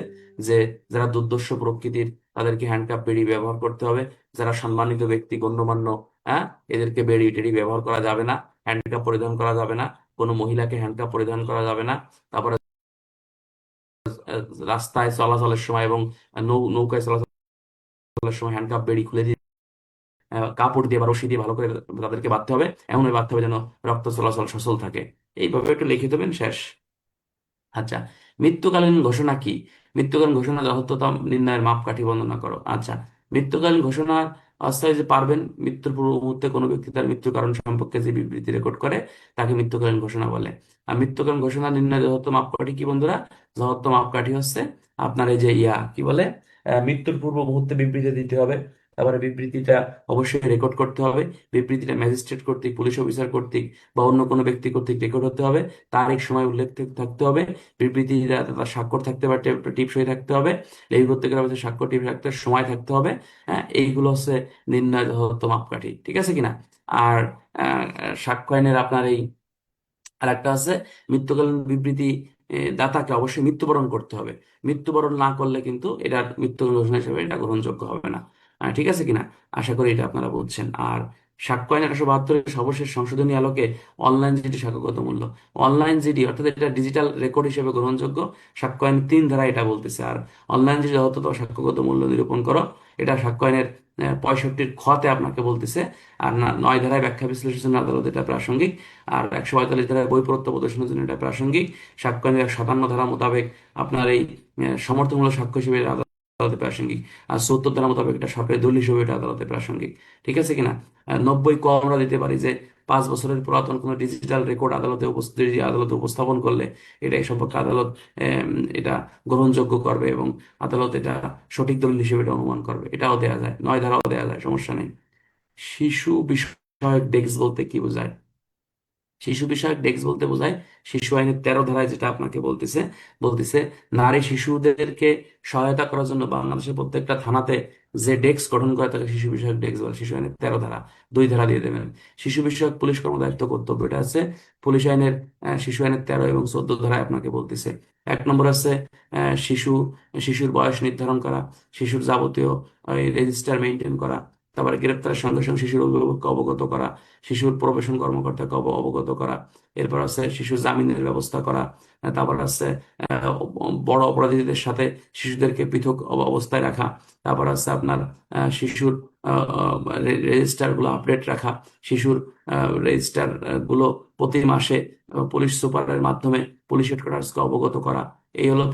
যে যারা দুর্দর্শ প্রকৃতির তাদেরকে হ্যান্ডকাপ বেড়ি ব্যবহার করতে হবে। যারা সম্মানিত ব্যক্তি, গণ্যমান্য, হ্যাঁ, এদেরকে বেড়ি টেড়ি ব্যবহার করা যাবে না, হ্যান্ডকাপ পরিধান করা যাবে না, কোনো মহিলাকে হ্যান্ডকাপ পরিধান করা যাবে না। তারপরে আহ, রাস্তায় চলাচলের সময় এবং নৌকায় চলাচলের সময় হ্যান্ডকাপ বেড়ি খুলে দিয়ে কাপড় দিয়ে বা রশি দিয়ে ভালো করে তাদেরকে বাঁধতে হবে, এমনভাবে বাঁধতে হবে যেন রক্ত চলাচল সচল থাকে। এইভাবে একটু লিখে দেবেন, শেষ। আচ্ছা, মৃত্যুকালীন ঘোষণা কি? মৃত্যুকালীন ঘোষণা যথার্থতা নির্ণয়ের মাপকাঠি বর্ণনা করো। আচ্ছা, মৃত্যুকালীন ঘোষণা অবস্থায় যে পারবেন, মৃত্যুর পূর্ব মুহূর্তে কোনো ব্যক্তি তার মৃত্যুর কারণ সম্পর্কে যে বিবৃতি রেকর্ড করে তাকে মৃত্যুকালীন ঘোষণা বলে। আর মৃত্যুকালীন ঘোষণা নির্ণয় যথার্থ মাপকাঠি কি বন্ধুরা? যথার্থ মাপকাঠি হচ্ছে আপনার এই যে কি বলে, মৃত্যুর পূর্ব মুহূর্তে বিবৃতি দিতে হবে। তারপরে বিবৃতিটা অবশ্যই রেকর্ড করতে হবে। বিবৃতিটা ম্যাজিস্ট্রেট কর্তৃক, পুলিশ অফিসার কর্তৃক বা অন্য কোনো ব্যক্তি কর্তৃক রেকর্ড হতে হবে। তারিখ সময় উল্লেখ থাকতে হবে। বিবৃতিটা তার স্বাক্ষর থাকতে পারে, টিপসই থাকতে হবে। এই প্রত্যেকের মধ্যে স্বাক্ষর টিপ থাকতে সময় থাকতে হবে। হ্যাঁ, এইগুলো হচ্ছে নির্ণয় যথাযথ মাপকাঠি, ঠিক আছে কিনা? আর সাক্ষ্য আইনের আপনার এই আর একটা আছে, মৃত্যুকালীন বিবৃতি দাতাকে অবশ্যই মৃত্যুবরণ করতে হবে। মৃত্যুবরণ না করলে কিন্তু এটা মৃত্যুকালীন ঘোষণা হিসেবে এটা গ্রহণযোগ্য হবে না। ঠিক আছে কিনা? আশা করি এটা আপনারা বুঝছেন। আর সাক্ষ্য আইন 1872 সর্বশেষ সংশোধনী আলোকে অনলাইন জিডি সাক্ষ্যগত মূল্য, অনলাইন জিডি অর্থাৎ এটা ডিজিটাল রেকর্ড হিসেবে গ্রহণযোগ্য। সাক্ষ্য আইন 3 ধারা এটা বলতেছে। আর অনলাইন জিডি যথাযথ সাক্ষ্যগত মূল্য নিরূপণ করো, এটা সাক্ষ্য আইনের 65 খতে আপনাকে বলতেছে। আর 9 ধারায় ব্যাখ্যা বিশ্লেষণের জন্য আদালত এটা প্রাসঙ্গিক। আর 145 ধারায় বৈপরত্য প্রদর্শনের জন্য এটা প্রাসঙ্গিক। সাক্ষ্য আইনের 57 ধারা মোতাবেক আপনার এই সমর্থনমূলক সাক্ষ্য হিসেবে আদালতে প্রাসঙ্গিক। আর ৭০ ধারা মোতাবেক এটা সরকারি দলিল হিসেবে এটা আদালতে প্রাসঙ্গিক। ঠিক আছে কিনা? ৯০ ক আমরা দিতে পারি যে 5 বছরের পুরাতন কোনো ডিজিটাল রেকর্ড আদালতে উপস্থাপন করলে এটা এই সম্পর্কে আদালত আম, এটা গ্রহণযোগ্য করবে এবং আদালত এটা সঠিক দলিল হিসেবে এটা অনুমান করবে। এটাও দেওয়া যায়, ৯ ধারাও দেওয়া যায়, সমস্যা নেই। শিশু বিষয়ক ডেস্ক বলতে কি বোঝায়? শিশু বিষয়ক ডেস্ক বলতে বোঝায় শিশু আইনের 13 ধারায় যেটা আপনাকে বলতেছে, বলতেছে নারী শিশুদেরকে সহায়তা করার জন্য বাংলাদেশের প্রত্যেকটা থানাতে যে ডেস্ক গঠন করে তাকে শিশু বিষয়ক ডেস্ক বলে। শিশু আইনের 13 ধারা 2 ধারা দিয়ে দেবেন। শিশু বিষয়ক পুলিশ কর্মদায়িত্ব কর্তব্য, এটা আছে পুলিশ আইনের শিশু আইনের 13 এবং 14 ধারায় আপনাকে বলতেছে। 1 নম্বর আছে শিশু শিশুর বয়স নির্ধারণ করা, শিশুর যাবতীয় রেজিস্টার মেনটেন করা, তারপরে গ্রেপ্তারের সঙ্গে সঙ্গে শিশুর অভিভাবককে অবগত করা, শিশুর প্রবেশন কর্মকর্তাকে অবগত করা। এরপর আছে শিশু জামিনের ব্যবস্থা করা। তারপর আছে বড় অপরাধীদের সাথে শিশুদেরকে পৃথক অবস্থায় রাখা। তারপর আছে আপনার শিশুর রেজিস্টার গুলো আপডেট রাখা, শিশুর রেজিস্টার গুলো প্রতি মাসে পুলিশ সুপারের মাধ্যমে পুলিশ হেডকোয়ার্টার্সকে অবগত করা। এই হলো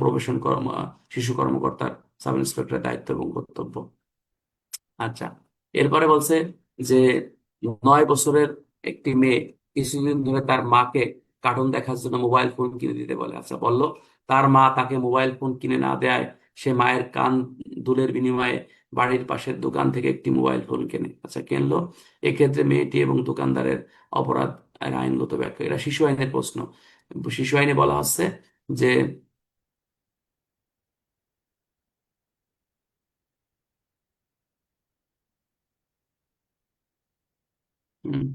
শিশু কর্মকর্তার, সাব ইন্সপেক্টরের দায়িত্ব এবং কর্তব্য। আচ্ছা, এরপরে বলছে যে 9 বছরের একটি মেয়ে কিছুদিন ধরে তার মাকে কার্টুন দেখার জন্য মোবাইল ফোন কিনে দিতে বলে। আচ্ছা, বলল তার মা তাকে মোবাইল ফোন কিনে না দেয়, সে মায়ের কান দুলের বিনিময়ে বাড়ির পাশের দোকান থেকে একটি মোবাইল ফোন কেনে। আচ্ছা, কিনলো। এক্ষেত্রে মেয়েটি এবং দোকানদারের অপরাধ এর আইনগত ব্যাখ্যা, এটা শিশু আইনের প্রশ্ন। শিশু আইনে বলা হচ্ছে যে হুম,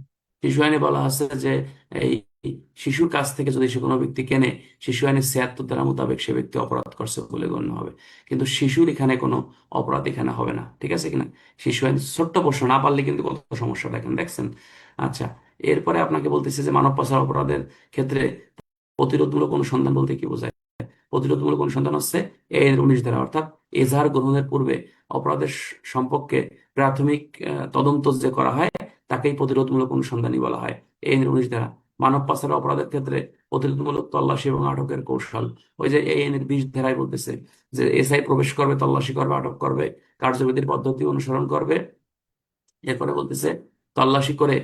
শিশু আইনে বলা আছে যে এই শিশুর কাছ থেকে যদি সে কোনো ব্যক্তি কেনে, শিশু আইনের 76 ধারা মোতাবেক সে ব্যক্তি অপরাধ করছে বলে গণ্য হবে। কিন্তু শিশুর এখানে কোনো অপরাধ এখানে হবে না। ঠিক আছে কিনা? শিশু আইন ছোট্ট প্রশ্ন, না পারলে কিন্তু কত সমস্যা দেখেন, দেখছেন? আচ্ছা, এরপরে আপনাকে বলতেছে যে মানব পাচার অপরাধের ক্ষেত্রে প্রতিরোধমূলক অনুসন্ধান বলতে কি বোঝায়? প্রতিরোধমূলক অনুসন্ধান হচ্ছে এই 19 ধারা, অর্থাৎ এজাহার গ্রহণের পূর্বে অপরাধের সম্পর্কে প্রাথমিক তদন্ত যে করা হয় তাকেই প্রতিরোধমূলক অনুসন্ধানী বলা হয়। এই 19 ধারা। মানব পাচার অপরাধের ক্ষেত্রে প্রতিরোধমূলক তল্লাশি এবং আটকের কৌশল, ওই যে এই আইনের 20 ধারায় বলতেছে যে এসআই প্রবেশ করবে, তল্লাশি করবে, আটক করবে, কার্যবিধির পদ্ধতি অনুসরণ করবে। এরপরে বলতেছে তল্লাশি করে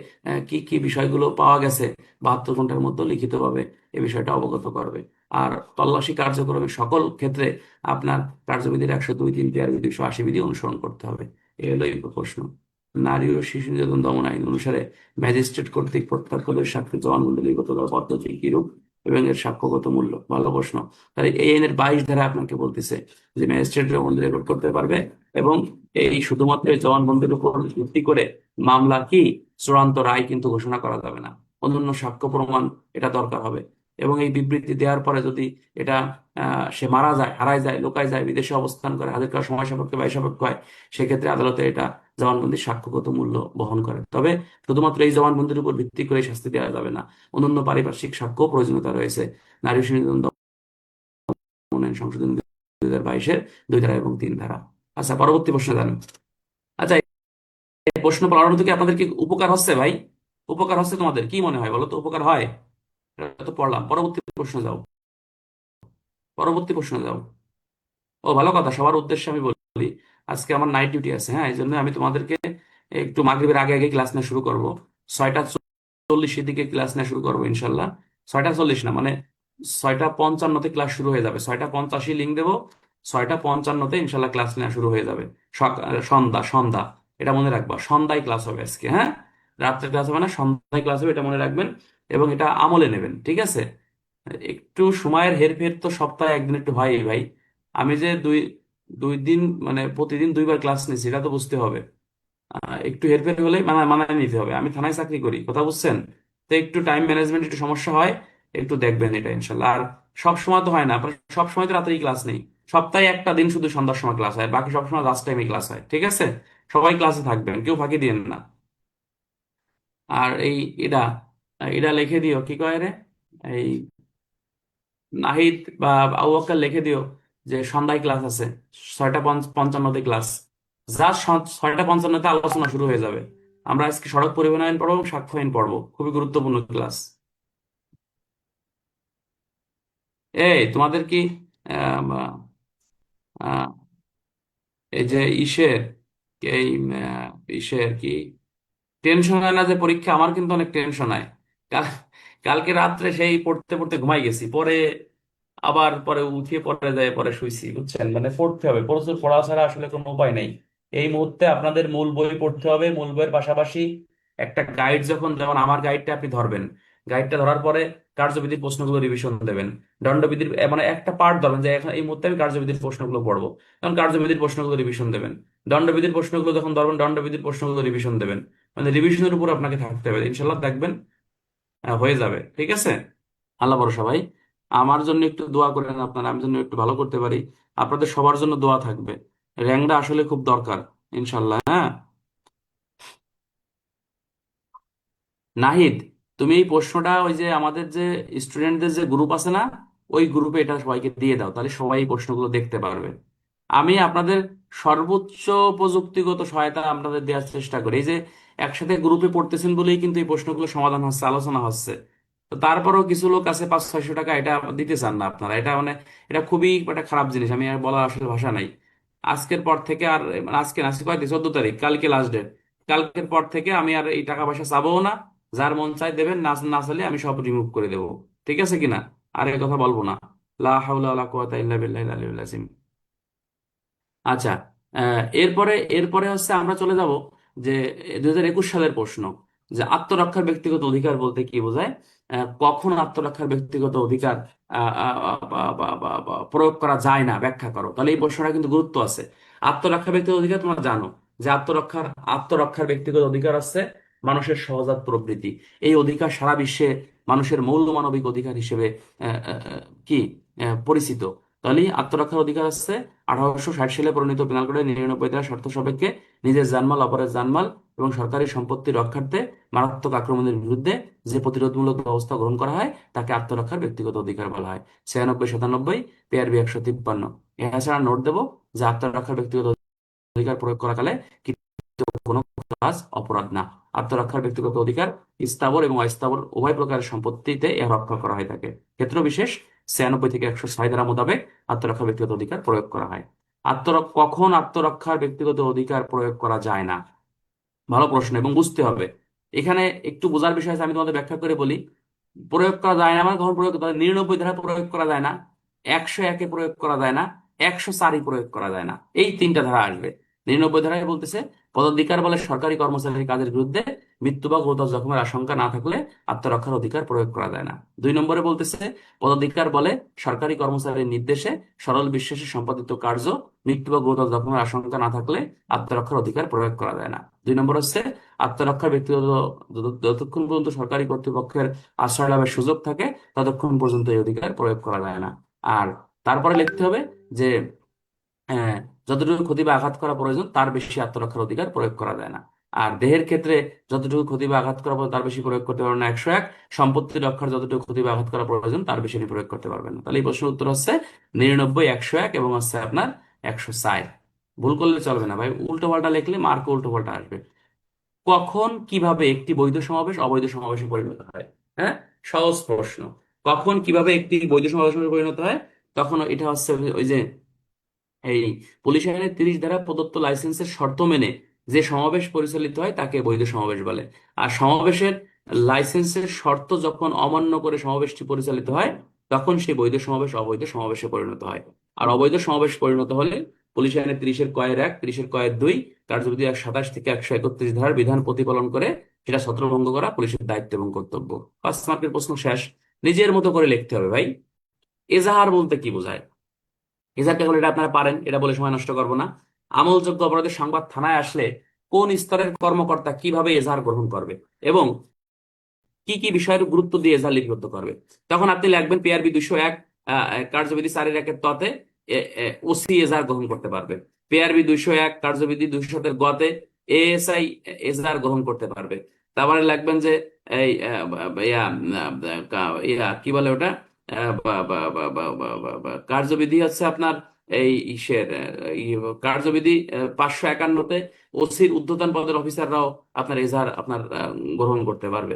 কি কি বিষয়গুলো পাওয়া গেছে 72 ঘন্টার মধ্যে লিখিতভাবে এই বিষয়টা অবগত করবে। আর তল্লাশি কার্যক্রমের সকল ক্ষেত্রে আপনার কার্যবিধির 102, 3, 13, 280 বিধি অনুসরণ করতে হবে। এই হলো এই প্রশ্ন। নারী ও শিশু নির্যাতন দমন আইন অনুসারে ম্যাজিস্ট্রেট কর্তৃক প্রত্যাখ্যাত সাক্ষ্য জবানবন্দি করার পদ্ধতি কিরূপ এবং এর সাক্ষ্যগত মূল্য? ভালো প্রশ্ন। তাহলে এই আইনের 22 ধারা আপনাকে বলতেছে যে ম্যাজিস্ট্রেট জবানবন্দি রেকর্ড করতে পারবে এবং এই শুধুমাত্র এই জবানবন্দির উপর ভিত্তি করে মামলা কি চূড়ান্ত রায় কিন্তু ঘোষণা করা যাবে না, অন্যান্য সাক্ষ্য প্রমাণ এটা দরকার হবে। এবং এই বিবৃতি দেওয়ার পরে যদি এটা সে মারা যায়, হারায় যায়, লোকায় যায়, বিদেশে অবস্থান করে, হাজির করার সময় সাপেক্ষে ব্যয় সাপেক্ষ হয়, সেক্ষেত্রে আদালতে এটা জবানবন্দির সাক্ষ্যগত মূল্য বহন করে। তবে শুধুমাত্র এই জবানবন্দির উপর ভিত্তি করে শাস্তি দেওয়া যাবে না, অন্যান্য পারিপার্শ্বিক সাক্ষ্য প্রয়োজনীয়তা রয়েছে। নারী শিশু নির্যাতন দমন আইন সংশোধন 2022-এর 2 ধারা এবং 3 ধারা। আচ্ছা, পরবর্তী প্রশ্ন জানেন? আচ্ছা, এই প্রশ্ন পড়ানো থেকে আপনাদের কি উপকার হচ্ছে ভাই? উপকার হচ্ছে? তোমাদের কি মনে হয় বলো তো, উপকার হয়? এটা তো পড়লাম, পরবর্তী প্রশ্ন যাও। পরবর্তী প্রশ্ন যাও। ও, ভালো কথা, সবার উদ্দেশ্যে আমি বলি আজকে আমার নাইট ডিউটি আছে, হ্যাঁ, এই জন্য আমি তোমাদেরকে একটু মাগরিবের আগে আগে ক্লাস নেওয়া শুরু করব। 6টা 40-এর দিকে ক্লাস নেওয়া শুরু করবো ইনশাল্লাহ। 6টা 40 না, মানে 6টা 55-তে ক্লাস শুরু হয়ে যাবে। 6টা 85 লিঙ্ক দেবো, 6টা 55-তে ইনশাল্লাহ ক্লাস নেওয়া শুরু হয়ে যাবে। সন্ধ্যা সন্ধ্যা, এটা মনে রাখবা, সন্ধ্যায় ক্লাস হবে আজকে, হ্যাঁ? রাত্রে ক্লাস হবে না, সন্ধ্যায় ক্লাস হবে, এটা মনে রাখবেন এবং এটা আমলে নেবেন। ঠিক আছে? একটু সময়ের হেরফের তো সপ্তাহে একদিন একটু হয় ভাই। আমি যে দুই দুই দিন মানে প্রতিদিন 2বার ক্লাস নিচ্ছি, এটা তো বুঝতে হবে। একটু হেরফের হলেই মানায় নিতে হবে। আমি থানায় চাকরি করি, কথা বুঝছেন? তো একটু টাইম ম্যানেজমেন্ট একটু সমস্যা হয়, একটু দেখবেন এটা ইনশাল্লাহ। আর সব সময় তো হয় না, আপনার সব সময় তো রাতেই ক্লাস নেই। সপ্তাহে একটা দিন শুধু সন্ধ্যার সময় ক্লাস হয়, বাকি সব সময় লাস্ট টাইমে ক্লাস হয়। ঠিক আছে? সবাই ক্লাসে থাকবেন, কেউ ফাঁকি দিয়েন না। আর এই এটা এটা লিখে দিও, কি কয় রে, এই নাহিদ বা আবু বক্কর লিখে দিও যে সন্ধ্যায় ক্লাস আছে, 6টা 55-তে ক্লাস। 6টা 55-তে আলোচনা শুরু হয়ে যাবে। আমরা আজকে সড়ক পরিবহন আইন পড়বো এবং সাক্ষ্য আইন পড়বো, খুবই গুরুত্বপূর্ণ ক্লাস। এই তোমাদের কি আহ, আহ, এই যে ইসের এই ইসের কি টেনশন হয় না যে পরীক্ষা? আমার কিন্তু অনেক টেনশন হয়। কাল- কালকে রাত্রে সেই পড়তে পড়তে ঘুমাই গেছি, পরে আবার পরে উঠিয়ে পরে যায় পরে শুইছি, বুঝছেন? মানে পড়তে হবে, প্রচুর পড়া ছাড়া আসলে কোনো উপায় নেই। এই মুহূর্তে আপনাদের মূল বই পড়তে হবে, মূল বইয়ের পাশাপাশি একটা গাইড, যখন যেমন আমার গাইডটা আপনি ধরবেন, গাইডটা ধরার পরে কার্যবিধির প্রশ্নগুলো রিভিশন দেবেন। দণ্ডবিধির মানে একটা পার্ট ধরবেন যে এখন এই মুহূর্তে আমি কার্যবিধির প্রশ্নগুলো পড়বো, তখন কার্যবিধির প্রশ্নগুলো রিভিশন দেবেন। দণ্ডবিধির প্রশ্নগুলো যখন ধরবেন, দণ্ডবিধির প্রশ্নগুলো রিভিশন দেবেন। মানে রিভিশনের উপর আপনাকে থাকতে হবে, ইনশাল্লাহ দেখবেন হয়ে যাবে, ঠিক আছে? আল্লাহ ভরসা ভাই। আমার জন্য একটু দোয়া করেন আপনারা, আমি জন্য একটু ভালো করতে পারি। আপনাদের সবার জন্য দোয়া থাকবে। র্যাঙ্কটা আসলে খুব দরকার, ইনশাল্লাহ। হ্যাঁ, নাহিদ, তুমি এই প্রশ্নটা ওই যে আমাদের যে স্টুডেন্টদের যে গ্রুপ আছে না, ওই গ্রুপে এটা সবাইকে দিয়ে দাও, তাহলে সবাই এই প্রশ্নগুলো দেখতে পারবে। আমি আপনাদের সর্বোচ্চ প্রযুক্তিগত সহায়তা আপনাদের দেওয়ার চেষ্টা করি। এই যে একসাথে গ্রুপে পড়তেছেন বলেই কিন্তু এই প্রশ্নগুলো সমাধান হচ্ছে, আলোচনা হচ্ছে। তো তারপরেও কিছু লোক আছে 500-600 টাকা এটা দিতে চান না আপনারা, এটা মানে এটা খুবই একটা খারাপ জিনিস, আমি আর বলার আসলে ভাষা নাই। আজকের পর থেকে আর মানে আজকে না, আজকে কয়দিন, 14 তারিখ, কালকে লাস্ট ডেট। কালকের পর থেকে আমি আর এই টাকা পয়সা চাবো না। যার মন চাই দেবেন, না না চাইলে আমি সব রিমুভ করে দেবো। ঠিক আছে কিনা? আর এই কথা বলবো না। লা হাওলা ওয়ালা কুওয়াতা ইল্লা বিল্লাহিল আলিয়্যিল আযীম। আচ্ছা, এরপরে এরপরে হচ্ছে আমরা চলে যাব যে 2021 সালের প্রশ্ন, যে আত্মরক্ষার ব্যক্তিগত অধিকার বলতে কি বোঝায়। কখন আত্মরক্ষার ব্যক্তিগত অধিকার প্রয়োগ করা যায় না, ব্যাখ্যা করো। তাহলে এই প্রশ্নটা কিন্তু গুরুত্ব আছে। আত্মরক্ষার ব্যক্তিগত অধিকার তোমরা জানো যে আত্মরক্ষার ব্যক্তিগত অধিকার আছে মানুষের সহজাত প্রবৃত্তি। এই অধিকার সারা বিশ্বে মানুষের মৌল মানবিক অধিকার হিসেবে আহ, আহ, আহ, কি পরিচিত। তাহলে আত্মরক্ষার অধিকার আছে 1860 সালে প্রণীত পেনাল কোডের 99 ধারা শর্ত সাপেক্ষে নিজের জানমাল, অপরের জানমাল এবং সরকারি সম্পত্তি রক্ষার্থে মারাত্মক আক্রমণের বিরুদ্ধে যে প্রতিরোধমূলক ব্যবস্থা গ্রহণ করা হয় তাকে আত্মরক্ষার ব্যক্তিগত অধিকার বলা হয়। 96, 97, পেয়ারবি 153। এছাড়া নোট দেবো যে আত্মরক্ষার ব্যক্তিগত অধিকার প্রয়োগ করাকালে কোনো কাজ অপরাধ না। আত্মরক্ষার ব্যক্তিগত অধিকার স্থাবর এবং অস্থাবর উভয় প্রকারের সম্পত্তিতে এর রক্ষা করা হয়ে থাকে। ক্ষেত্র বিশেষ 96 থেকে 106 ধারা মোতাবেক আত্মরক্ষার ব্যক্তিগত অধিকার প্রয়োগ করা হয়। কখন আত্মরক্ষার ব্যক্তিগত অধিকার প্রয়োগ করা যায় না? ভালো প্রশ্ন, এবং বুঝতে হবে। এখানে একটু বোঝার বিষয় আছে, আমি তোমাদের ব্যাখ্যা করে বলি। প্রয়োগ করা যায় না মানে কখন প্রয়োগ করতে হয়? 99 ধারা প্রয়োগ করা যায় না, 101-এ প্রয়োগ করা যায় না, 104-ই প্রয়োগ করা যায় না। এই তিনটা ধারা আসবে। 99 ধারায় বলতেছে পদাধিকার বলে সরকারি কর্মচারীর কাজের বিরুদ্ধে মৃত্যু বা গুরুতর জখমের আশঙ্কা না থাকলে আত্মরক্ষার অধিকার প্রয়োগ করা যায় না। 2 নম্বরে বলতেছে পদাধিকার বলে সরকারি কর্মচারীর নির্দেশে সরল বিশ্বাসে সম্পাদিত কার্য মৃত্যু বা গুরুতর জখমের আশঙ্কা না থাকলে আত্মরক্ষার অধিকার প্রয়োগ করা যায় না। 2 নম্বর হচ্ছে আত্মরক্ষার ব্যক্তিগত যতক্ষণ পর্যন্ত সরকারি কর্তৃপক্ষের আশ্রয় লাভের সুযোগ থাকে ততক্ষণ পর্যন্ত এই অধিকার প্রয়োগ করা যায় না। আর তারপরে লিখতে হবে যে আহ, যতটুকু ক্ষতি বা আঘাত করা প্রয়োজন তার বেশি আত্মরক্ষার অধিকার প্রয়োগ করা যায় না। আর দেহের ক্ষেত্রে যতটুকু ক্ষতি বা আঘাত করা প্রয়োজন তার বেশি প্রয়োগ করতে পারবেন না, 101। সম্পত্তি রক্ষার যতটুকু ক্ষতি বা আঘাত করা প্রয়োজন তার বেশি প্রয়োগ করতে পারবেন না। তাহলে এই প্রশ্নের উত্তর হচ্ছে 99, 101 এবং হচ্ছে আপনার 104। ভুল করলে চলবে না ভাই, উল্টো পাল্টা লিখলে মার্ক উল্টো পাল্টা আসবে। কখন কিভাবে একটি বৈধ সমাবেশ অবৈধ সমাবেশে পরিণত হয়? হ্যাঁ, সহজ প্রশ্ন। কখন কিভাবে একটি বৈধ সমাবেশে পরিণত হয়? তখন এটা হচ্ছে ওই যে এই পুলিশ আইনের 30 ধারা প্রদত্ত লাইসেন্সের শর্ত মেনে যে সমাবেশ পরিচালিত হয় তাকে বৈধ সমাবেশ বলে। আর সমাবেশের লাইসেন্সের শর্ত যখন অমান্য করে সমাবেশটি পরিচালিত হয় তখন সেই বৈধ সমাবেশ অবৈধ সমাবেশে পরিণত হয়। আর অবৈধ সমাবেশ পরিণত হলে পুলিশ আইনের 30-এর 1, 30-এর 2, কার্যবিধি 127 থেকে 131 ধারার বিধান প্রতিপালন করে সেটা ছত্রভঙ্গ করা পুলিশের দায়িত্ব এবং কর্তব্য। 5 মার্কের প্রশ্ন শেষ। নিজের মতো করে লিখতে হবে ভাই। এজাহার বলতে কি বোঝায়? হিসাব ক্যালকুলেটর আপনারা পারেন, এটা বলে সময় নষ্ট করবো না। আমলযোগ্য অপরাধের সংবাদ থানায় আসলে কোন স্তরের কর্মকর্তা কিভাবে এজাহার গ্রহণ করবে এবং কি কি বিষয়ের গুরুত্ব দিয়ে এজাহার লিপিবদ্ধ করবে, তখন আপনি লিখবেন পিআরবি 201, কার্যবিধি 4-এর 1-এর ততে ওসি এজাহার গ্রহণ করতে পারবে। পিআরবি 201, কার্যবিধি 207-এর গতে এএসআই এজাহার গ্রহণ করতে পারবে। তারপরে লিখবেন যে এই কি বলে ওটা, কার্যবিধি হচ্ছে আপনার এই ইসের কার্যবিধি 551-তে ওসির ঊর্ধ্বতন পদের অফিসাররাও আপনার এজাহার আপনার গ্রহণ করতে পারবে।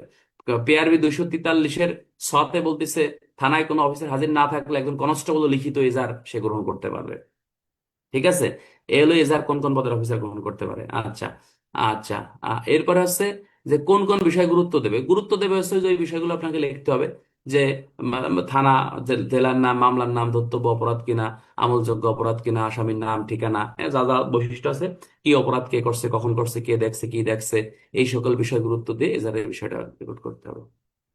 পিআরবি 243-এর 6-তে বলতেছে থানায় কোনো অফিসার হাজির না থাকলে একজন কনস্টেবল লিখিত এজাহার সে গ্রহণ করতে পারবে। ঠিক আছে? এ হলো এজাহার কোন কোন পদের অফিসার গ্রহণ করতে পারে। আচ্ছা। আচ্ছা। এরপরে হচ্ছে যে কোন কোন বিষয় গুরুত্ব দেবে। গুরুত্ব দেবে হচ্ছে যে ওই বিষয়গুলো আপনাকে লিখতে হবে, যে থানা, জেলার নাম, মামলার নাম, ধর্তব্য অপরাধ কিনা, আমলযোগ্য অপরাধ কিনা, আসামির নাম, ঠিকানা, যা যা বৈশিষ্ট্য আছে, কি অপরাধ কে করছে, কখন করছে, কে দেখছে, কি দেখছে, এই সকল বিষয় গুরুত্ব দিয়ে এজাহারের বিষয়টা রেকর্ড করতে হবে।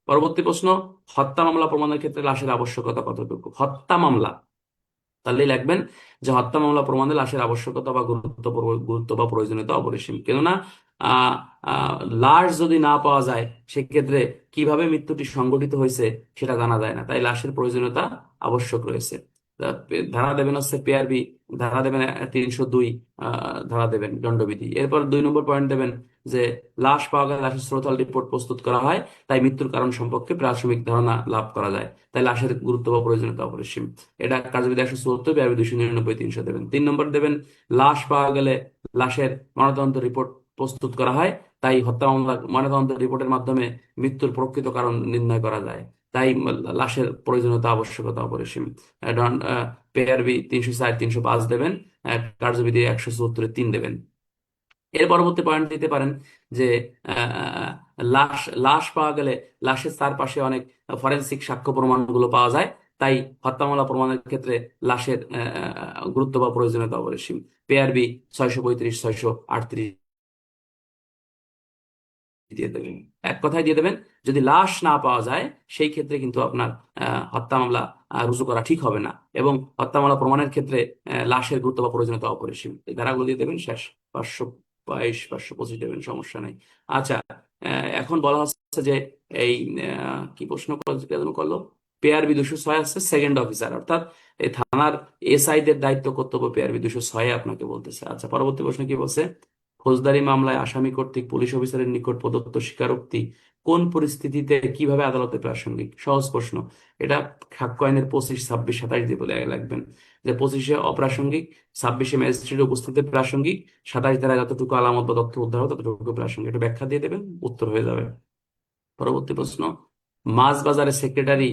পরবর্তী প্রশ্ন, হত্যা মামলা প্রমাণের ক্ষেত্রে লাশের আবশ্যকতা কতটুকু। হত্যা মামলা, তাহলে লিখবেন যে হত্যা মামলা প্রমাণে লাশের আবশ্যকতা বা গুরুত্ব বা প্রয়োজনীয়তা অপরিসীম। কেননা আহ আহ, লাশ যদি না পাওয়া যায়, সেক্ষেত্রে কিভাবে মৃত্যুটি সংঘটিত হয়েছে সেটা জানা যায় না, তাই লাশের প্রয়োজনীয়তা আবশ্যক রয়েছে। ধারা দেবেন হচ্ছে পিআরবি, ধারা দেবেন 302, ধারা দেবেন দণ্ডবিধি। এরপর 2 নম্বর পয়েন্ট দেবেন যে লাশ পাওয়া গেলে লাশের শ্রোতাল রিপোর্ট প্রস্তুত করা হয়, তাই মৃত্যুর কারণ সম্পর্কে প্রাথমিক ধারণা লাভ করা যায়, তাই লাশের গুরুত্ব বা প্রয়োজনীয়তা অপরিসীম। এটা কার্যবিধি 174, বিআরবি 299, 300 দেবেন। 3 নম্বর দেবেন লাশ পাওয়া গেলে লাশের ময়নাতদন্ত রিপোর্ট প্রস্তুত করা হয়, তাই হত্যা মামলা ময়নাতদন্ত রিপোর্টের মাধ্যমে মৃত্যুর প্রকৃত কারণ নির্ণয় করা যায়, তাই লাশের প্রয়োজনীয়তা আবশ্যকতা অপরিসীম। পেআরবি 304, 305 দেবেন। কার্যবিধি 174-3 দেবেন। এর পরবর্তী পয়েন্ট দিতে পারেন যে আহ, লাশ লাশ পাওয়া গেলে লাশের চারপাশে অনেক ফরেনসিক সাক্ষ্য প্রমাণগুলো পাওয়া যায়, তাই হত্যা মামলা প্রমাণের ক্ষেত্রে লাশের গুরুত্ব বা প্রয়োজনীয়তা অপরিসীম। পেআরবি 635, 638 দিয়ে দেবেন। এক কথায় দিয়ে দেবেন, যদি লাশ না পাওয়া যায় সেই ক্ষেত্রে কিন্তু আপনার হত্যা মামলা রুজু করা ঠিক হবে না, এবং হত্যা মামলা প্রমাণের ক্ষেত্রে লাশের গুরুত্ব বা প্রয়োজনীয়তা অপরিসীম। এই ধারাগুলো দিয়ে দেবেন। শেষ। 522, 525 দেবেন, সমস্যা নেই। আচ্ছা। এখন বলা হচ্ছে যে এই কি প্রশ্ন করলো, পেআরবি 206 আছে সেকেন্ড অফিসার, অর্থাৎ এই থানার এসআই দের দায়িত্ব কর্তব্য পেআরবি 206 আপনাকে বলতেছে। আচ্ছা, পরবর্তী প্রশ্ন কি বলছে, ফৌজদারি মামলায় আসামি কর্তৃক পুলিশ অফিসারের নিকট প্রদত্ত স্বীকারোক্তি কোন পরিস্থিতিতে কিভাবে আদালতে প্রাসঙ্গিক। সহজ প্রশ্ন। এটা সাক্ষ্য আইনের 25, 26, 27 দিয়ে বলে লাগবেন যে 25-এ অপ্রাসঙ্গিক, 26-এ ম্যাজিস্ট্রেটের উপস্থিতিতে প্রাসঙ্গিক, 27 দ্বারা যতটুকু আলামত বা তথ্য উদ্ধার হবে ততটুকু প্রাসঙ্গিক। এটা ব্যাখ্যা দিয়ে দেবেন, উত্তর হয়ে যাবে। পরবর্তী প্রশ্ন, মাছ বাজারের সেক্রেটারি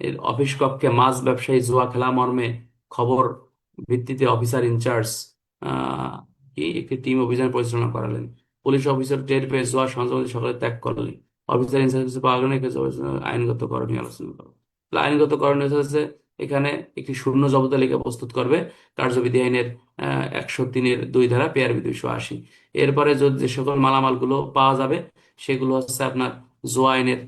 এর অফিস কক্ষে মাছ ব্যবসায়ী জুয়া খেলা মর্মে খবর ভিত্তিতে অফিসার ইনচার্জ আহ কি একটি টিম অভিযান পরিচালনা করালেন। পুলিশ অফিসার টের পেয়ে জুয়া সন্দেহবাদী সকালে ত্যাগ করলেন। অফিসার ইনচার্জ কিছু পাওয়া গেলে আইনগত করণীয় আলোচনা করো। তাহলে আইনগত করণীয় হচ্ছে এখানে একটি শূন্য জব্দ তালিকা প্রস্তুত করবে, কার্যবিধি আইনের 103-2 ধারা, পেআরবি 280। এরপরে যে সকল মালামালগুলো পাওয়া যাবে সেগুলো হচ্ছে আপনার জুয়া আইনের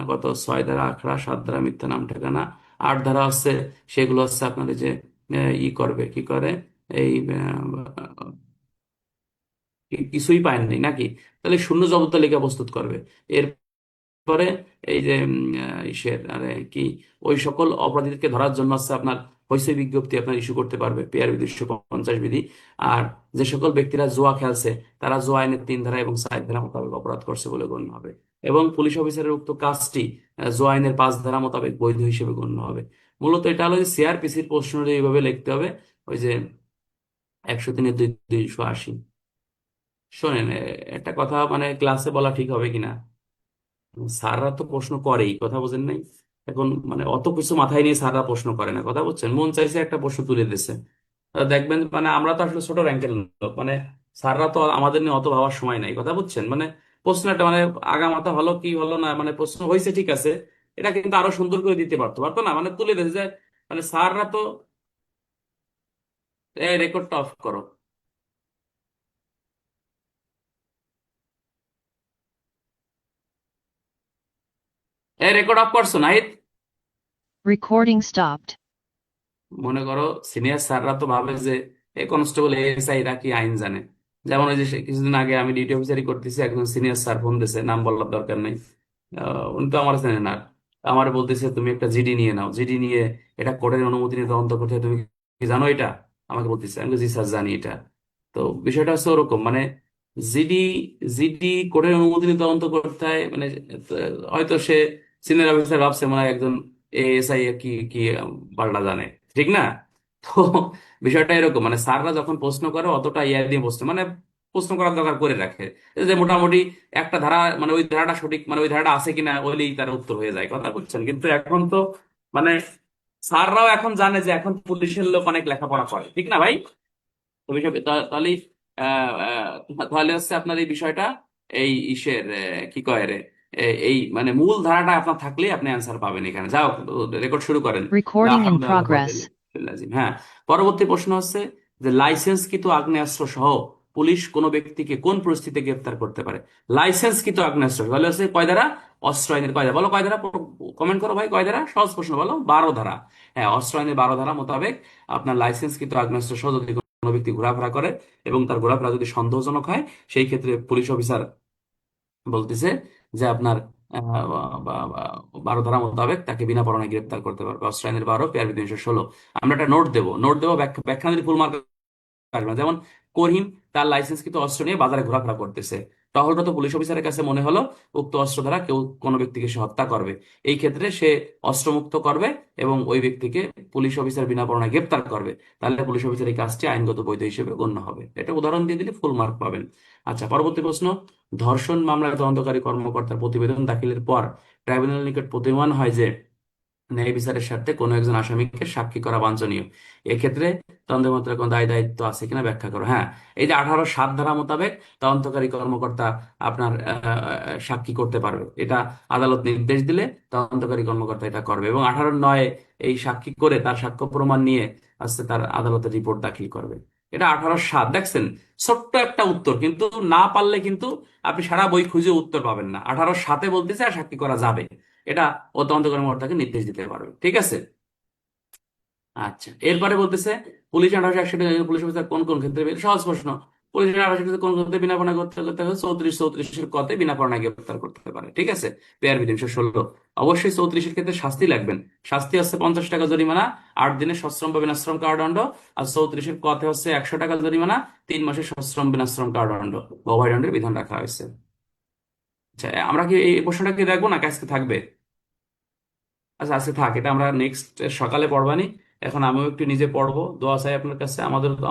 গত 6 ধারা, আখড়া, 7 ধারা, মিথ্যা নাম ঠিকানা, 8 ধারা হচ্ছে, সেগুলো হচ্ছে আপনাদের যে ই করবে, কি করে এই কিছুই পায়নি নাকি, তাহলে শূন্য জব্দ তালিকা প্রস্তুত করবে। এরপরে এই যে ইসের কি ওই সকল অপরাধীদেরকে ধরার জন্য হচ্ছে আপনার হইচই বিজ্ঞপ্তি আপনার ইস্যু করতে পারবে, পেআরবি 250 বিধি। আর যে সকল ব্যক্তিরা জুয়া খেলছে তারা জুয়া আইনের 3 ধারা এবং 4 ধারা মোতাবেক অপরাধ করছে বলে গণ্য হবে, এবং পুলিশ অফিসারের উক্ত কাজটি জুয়া আইনের 5 ধারা মোতাবেক বৈধ হিসেবে গণ্য হবে। মূলত এটা হলো যে সিআরপিসির প্রশ্ন এইভাবে লিখতে হবে, ওই যে 103-2, 280। শোনেন, একটা কথা মানে ক্লাসে বলা ঠিক হবে কিনা, স্যাররা তো প্রশ্ন করেই, কথা বোঝেন নাই। এখন মানে অত কিছু মাথায় নিয়ে স্যাররা প্রশ্ন করে না, কথা বলছেন, মন চাইছে একটা প্রশ্ন তুলে দিচ্ছে। দেখবেন মানে আমরা তো আসলে ছোট র্যাঙ্কের লোক, মানে স্যাররা তো আমাদের নিয়ে অত ভাবার সময় নাই, কথা বুঝছেন। মানে প্রশ্ন একটা মানে আগা মাথা হলো কি হলো না, মানে প্রশ্ন হয়েছে ঠিক আছে, এটা কিন্তু আরো সুন্দর করে দিতে পারতো পারতো না, মানে তুলে দিয়েছে যে মানে স্যাররা তো। রেকর্ডটা অফ করো। রেকর্ড অফ করছো নাহিদ? Recording stopped. মনে করো সিনিয়র স্যাররা তো ভাবে যে এই কনস্টেবল এসআই এরা কি আইন জানে। যেমন ওই যে কিছুদিন আগে আমি ডিউটি অফিসারই করতেছি, একজন সিনিয়র স্যার ফোন দিয়েছে, নাম বলার দরকার নেই, উনি তো আমার চেনে না। আমার বলতেছে তুমি একটা জিডি নিয়ে নাও, জিডি নিয়ে এটা কোর্টের অনুমতি নিয়ে তদন্ত করতে হয়, তুমি কি জানো এটা? আমাকে বলতেছে, আমি বলছি, জি স্যার জানি এটা। তো বিষয়টা হচ্ছে ওরকম, মানে জিডি জিডি কোর্টের অনুমতি নিয়ে তদন্ত করতে হয়, মানে হয়তো সে সিনিয়র অফিসার ভাবছে মানে একজন এএসআই কি কি পাল্টা জানে, ঠিক না? তো বিষয়টা এরকম, মানে স্যাররা যখন প্রশ্ন করে অতটা ইয়া দিয়ে প্রশ্ন মানে প্রশ্ন করার দরকার করে রাখে, যে মোটামুটি একটা ধারা মানে ওই ধারাটা সঠিক, মানে ওই ধারাটা আছে কিনা ওইলেই তার উত্তর হয়ে যায়, কথা বুঝছেন। কিন্তু এখন তো মানে স্যাররাও এখন জানে যে এখন পুলিশের লোক অনেক লেখাপড়া করে, ঠিক না ভাই? তো তাহলে তাহলে হচ্ছে আপনার এই বিষয়টা এই ইসের কি কয় রে, এই মানে মূল ধারাটা আপনার থাকলেই আপনি অ্যান্সার পাবেন এখানে। যাও, রেকর্ড শুরু করেন। লা Recording in হাওলা ওয়ালা কুওয়াতা ইল্লা progress. বিল্লাহ। হ্যাঁ, পরবর্তী প্রশ্ন হচ্ছে যে লাইসেন্সকৃত আগ্নেয়াস্ত্র সহ পুলিশ কোন ব্যক্তিকে কোন পরিস্থিতিতে গ্রেফতার করতে পারে? লাইসেন্সকৃত আগ্নেয়াস্ত্র বলে হচ্ছে কয় ধারা? অস্ত্র আইনের কয় ধারা? বলো কয় ধারা, কমেন্ট করো ভাই, কয় ধারা? সহজ প্রশ্ন, বলো। 12 ধারা। হ্যাঁ, অস্ত্র আইনের 12 ধারা মোতাবেক আপনার লাইসেন্সকৃত আগ্নেয়াস্ত্র সহ যদি কোনো ব্যক্তি ঘোরাফেরা করে এবং তার ঘোরাফেরা যদি সন্দেহজনক হয়, সেই ক্ষেত্রে পুলিশ অফিসার বলতেছে যে আপনার 12 ধারা মোতাবেক তাকে বিনা পরোয়ানায় গ্রেপ্তার করতে পারবে। অস্ত্র আইনের 12, পেয়ার বিধি 316। আমরা একটা নোট দেবো, ব্যাখ্যা ব্যাখ্যা যদি ফুল মার্ক আসবে না। যেমন করিম তার লাইসেন্স কিন্তু অস্ত্র নিয়ে বাজারে ঘোরাফেরা করতেছে, টহলরত পুলিশ অফিসারের কাছে মনে হলো উক্ত অস্ত্র দ্বারা কেউ কোনো ব্যক্তিকে সে হত্যা করবে। এই ক্ষেত্রে সে অস্ত্রমুক্ত করবে এবং ওই ব্যক্তিকে পুলিশ অফিসার বিনা পরোয়ানায় গ্রেপ্তার করবে। তাহলে পুলিশ অফিসার এই কাজটি আইনগত বৈধ হিসেবে গণ্য হবে। এটা উদাহরণ দিয়ে দিলে ফুল মার্ক পাবেন। আচ্ছা, পরবর্তী প্রশ্ন। ধর্ষণ মামলায় তদন্তকারী কর্মকর্তার প্রতিবেদন দাখিলের পর ট্রাইব্যুনালের নিকট প্রতীয়মান হয় যে ন্যায় বিচারের স্বার্থে কোনো একজন আসামিকে সাক্ষী করা বাঞ্ছনীয়। এক্ষেত্রে তদন্ত কর্মকর্তার কোনো দায় দায়িত্ব আছে কিনা ব্যাখ্যা করো। হ্যাঁ, এই যে 18(7) ধারা মোতাবেক তদন্তকারী কর্মকর্তা আপনার সাক্ষী করতে পারবে, এটা আদালত নির্দেশ দিলে তদন্তকারী কর্মকর্তা এটা করবে, এবং 18(9) এই সাক্ষী করে তার সাক্ষ্য প্রমাণ নিয়ে আসছে তার আদালতে রিপোর্ট দাখিল করবে। এটা 18(7) দেখছেন, ছোট্ট একটা উত্তর, কিন্তু না পারলে কিন্তু আপনি সারা বই খুঁজে উত্তর পাবেন না। 18(7)-এ বলতেছে আর সাক্ষী করা যাবে, এটা ও তদন্ত কর্মকর্তাকে নির্দেশ দিতে পারবে। ঠিক আছে। আচ্ছা, এরপরে বলতেছে পুলিশ 1861 পুলিশ অফিসার কোন কোন ক্ষেত্রে সহজ প্রশ্ন। পুলিশ 1861 কোন ক্ষেত্রে বিনা পরোয়ানায় গ্রেপ্তার করতে হবে? 34 কতে বিনা পরোয়ানায় গ্রেপ্তার করতে পারে। ঠিক আছে। পেয়ার বিধি 316। অবশ্যই 34-এর ক্ষেত্রে শাস্তি লাগবেন। শাস্তি হচ্ছে 50 টাকা জরিমানা, 8 দিনের সশ্রম বা বিনাশ্রম কারাদণ্ড। আর 34-এর কতে হচ্ছে 100 টাকা জরিমানা, 3 মাসের সশ্রম বিনাশ্রম কারাদণ্ড বা অভয়দণ্ডের বিধান রাখা হয়েছে। আচ্ছা, আমরা কি এই প্রশ্নটা কি দেখবো না আজকে থাকবে? আচ্ছা, আজকে থাক, এটা আমরা নেক্সট সকালে পড়বানি। এখন আমিও একটু নিজে পড়বো, দোয়া চাই আপনার কাছে।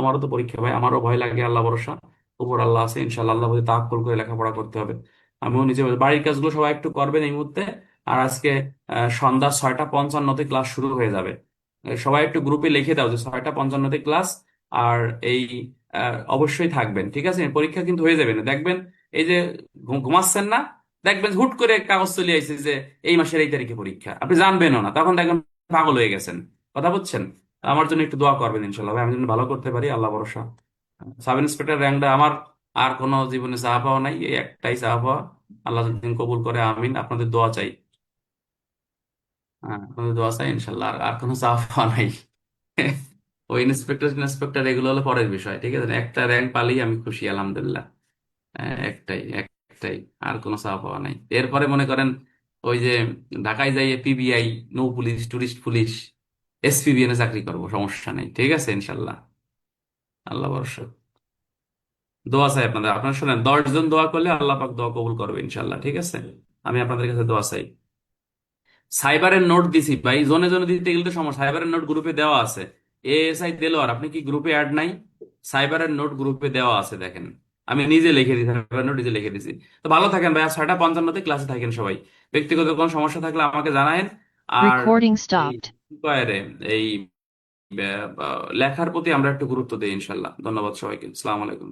আমারও তো পরীক্ষা ভাই, আমারও ভয় লাগে, আল্লাহ ভরসা, উপর আল্লাহ আছে ইনশাল্লাহ। আল্লাহ প্রতি তাওয়াক্কুল করে লেখাপড়া করতে হবে। আমিও নিজে বাড়ির কাজগুলো সবাই একটু করবেন এই মুহূর্তে। আর আজকে সন্ধ্যা 6টা 55-তে ক্লাস শুরু হয়ে যাবে। সবাই একটু গ্রুপে লিখে দাও যে 6টা 55-তে ক্লাস। আর এই অবশ্যই থাকবেন, ঠিক আছে? পরীক্ষা কিন্তু হয়ে যাবে না, দেখবেন এই যে ঘুমাচ্ছেন না, দেখবেন হুট করে কাগজ চলে আসছে যে এই মাসের এই তারিখে পরীক্ষা, আপনি জানবেনও না, তখন দেখবেন পাগল হয়ে গেছেন। কথা বুঝছেন? আমার জন্য একটু দোয়া করবেন ইনশাল্লাহ ভাই, আমি যেন ভালো করতে পারি, আল্লাহ ভরসা। সাব ইন্সপেক্টর র্যাঙ্কটা আমার আর কোনো জীবনে চাওয়া পাওয়া নাই, এই একটাই চাওয়া পাওয়া। আল্লাহ যদি কবুল করে, আমিন। আপনাদের দোয়া চাই। হ্যাঁ, আপনাদের দোয়া চাই ইনশাল্লাহ, আর আর কোনো চাওয়া পাওয়া নাই। ওই ইন্সপেক্টর ইন্সপেক্টর এগুলো হলো পরের বিষয়, ঠিক আছে? একটা র্যাঙ্ক পালেই আমি খুশি, আলহামদুলিল্লাহ। হ্যাঁ, একটাই, আর কোনো চাওয়া পাওয়া নাই। এরপরে মনে করেন ওই যে ঢাকায় যাই পিবিআই, নৌ পুলিশ, টুরিস্ট পুলিশ, এসপিবিএন এ চাকরি করবো, সমস্যা নেই। ঠিক আছে ইনশাল্লাহ, আল্লাহ ভরসা। দোয়া চাই আপনাদের, আপনারা শোনেন, 10 জন দোয়া করলে আল্লাহ পাক দোয়া কবুল করবে ইনশাল্লাহ। ঠিক আছে, আমি আপনাদের কাছে দোয়া চাই। সাইবারের নোট দিছি ভাই, জোনে জোনে দিতে গেলে তো সমস্যা। সাইবারের নোট গ্রুপে দেওয়া আছে। এএসআই দেলোয়ার, আপনি কি গ্রুপে অ্যাড নাই? সাইবারের নোট গ্রুপে দেওয়া আছে, দেখেন। আমি নিজে লিখে দিই, সাইবারের নোট নিজে লিখে দিছি। তো ভালো থাকেন ভাই, আর 6টা 55-তে ক্লাসে থাকেন সবাই। ব্যক্তিগত কোনো সমস্যা থাকলে আমাকে জানায়েন। আর Recording এই stopped. কি কয় রে, এই লেখার প্রতি আমরা একটু গুরুত্ব দিই ইনশাল্লাহ। ধন্যবাদ সবাইকে, আসসালামু আলাইকুম।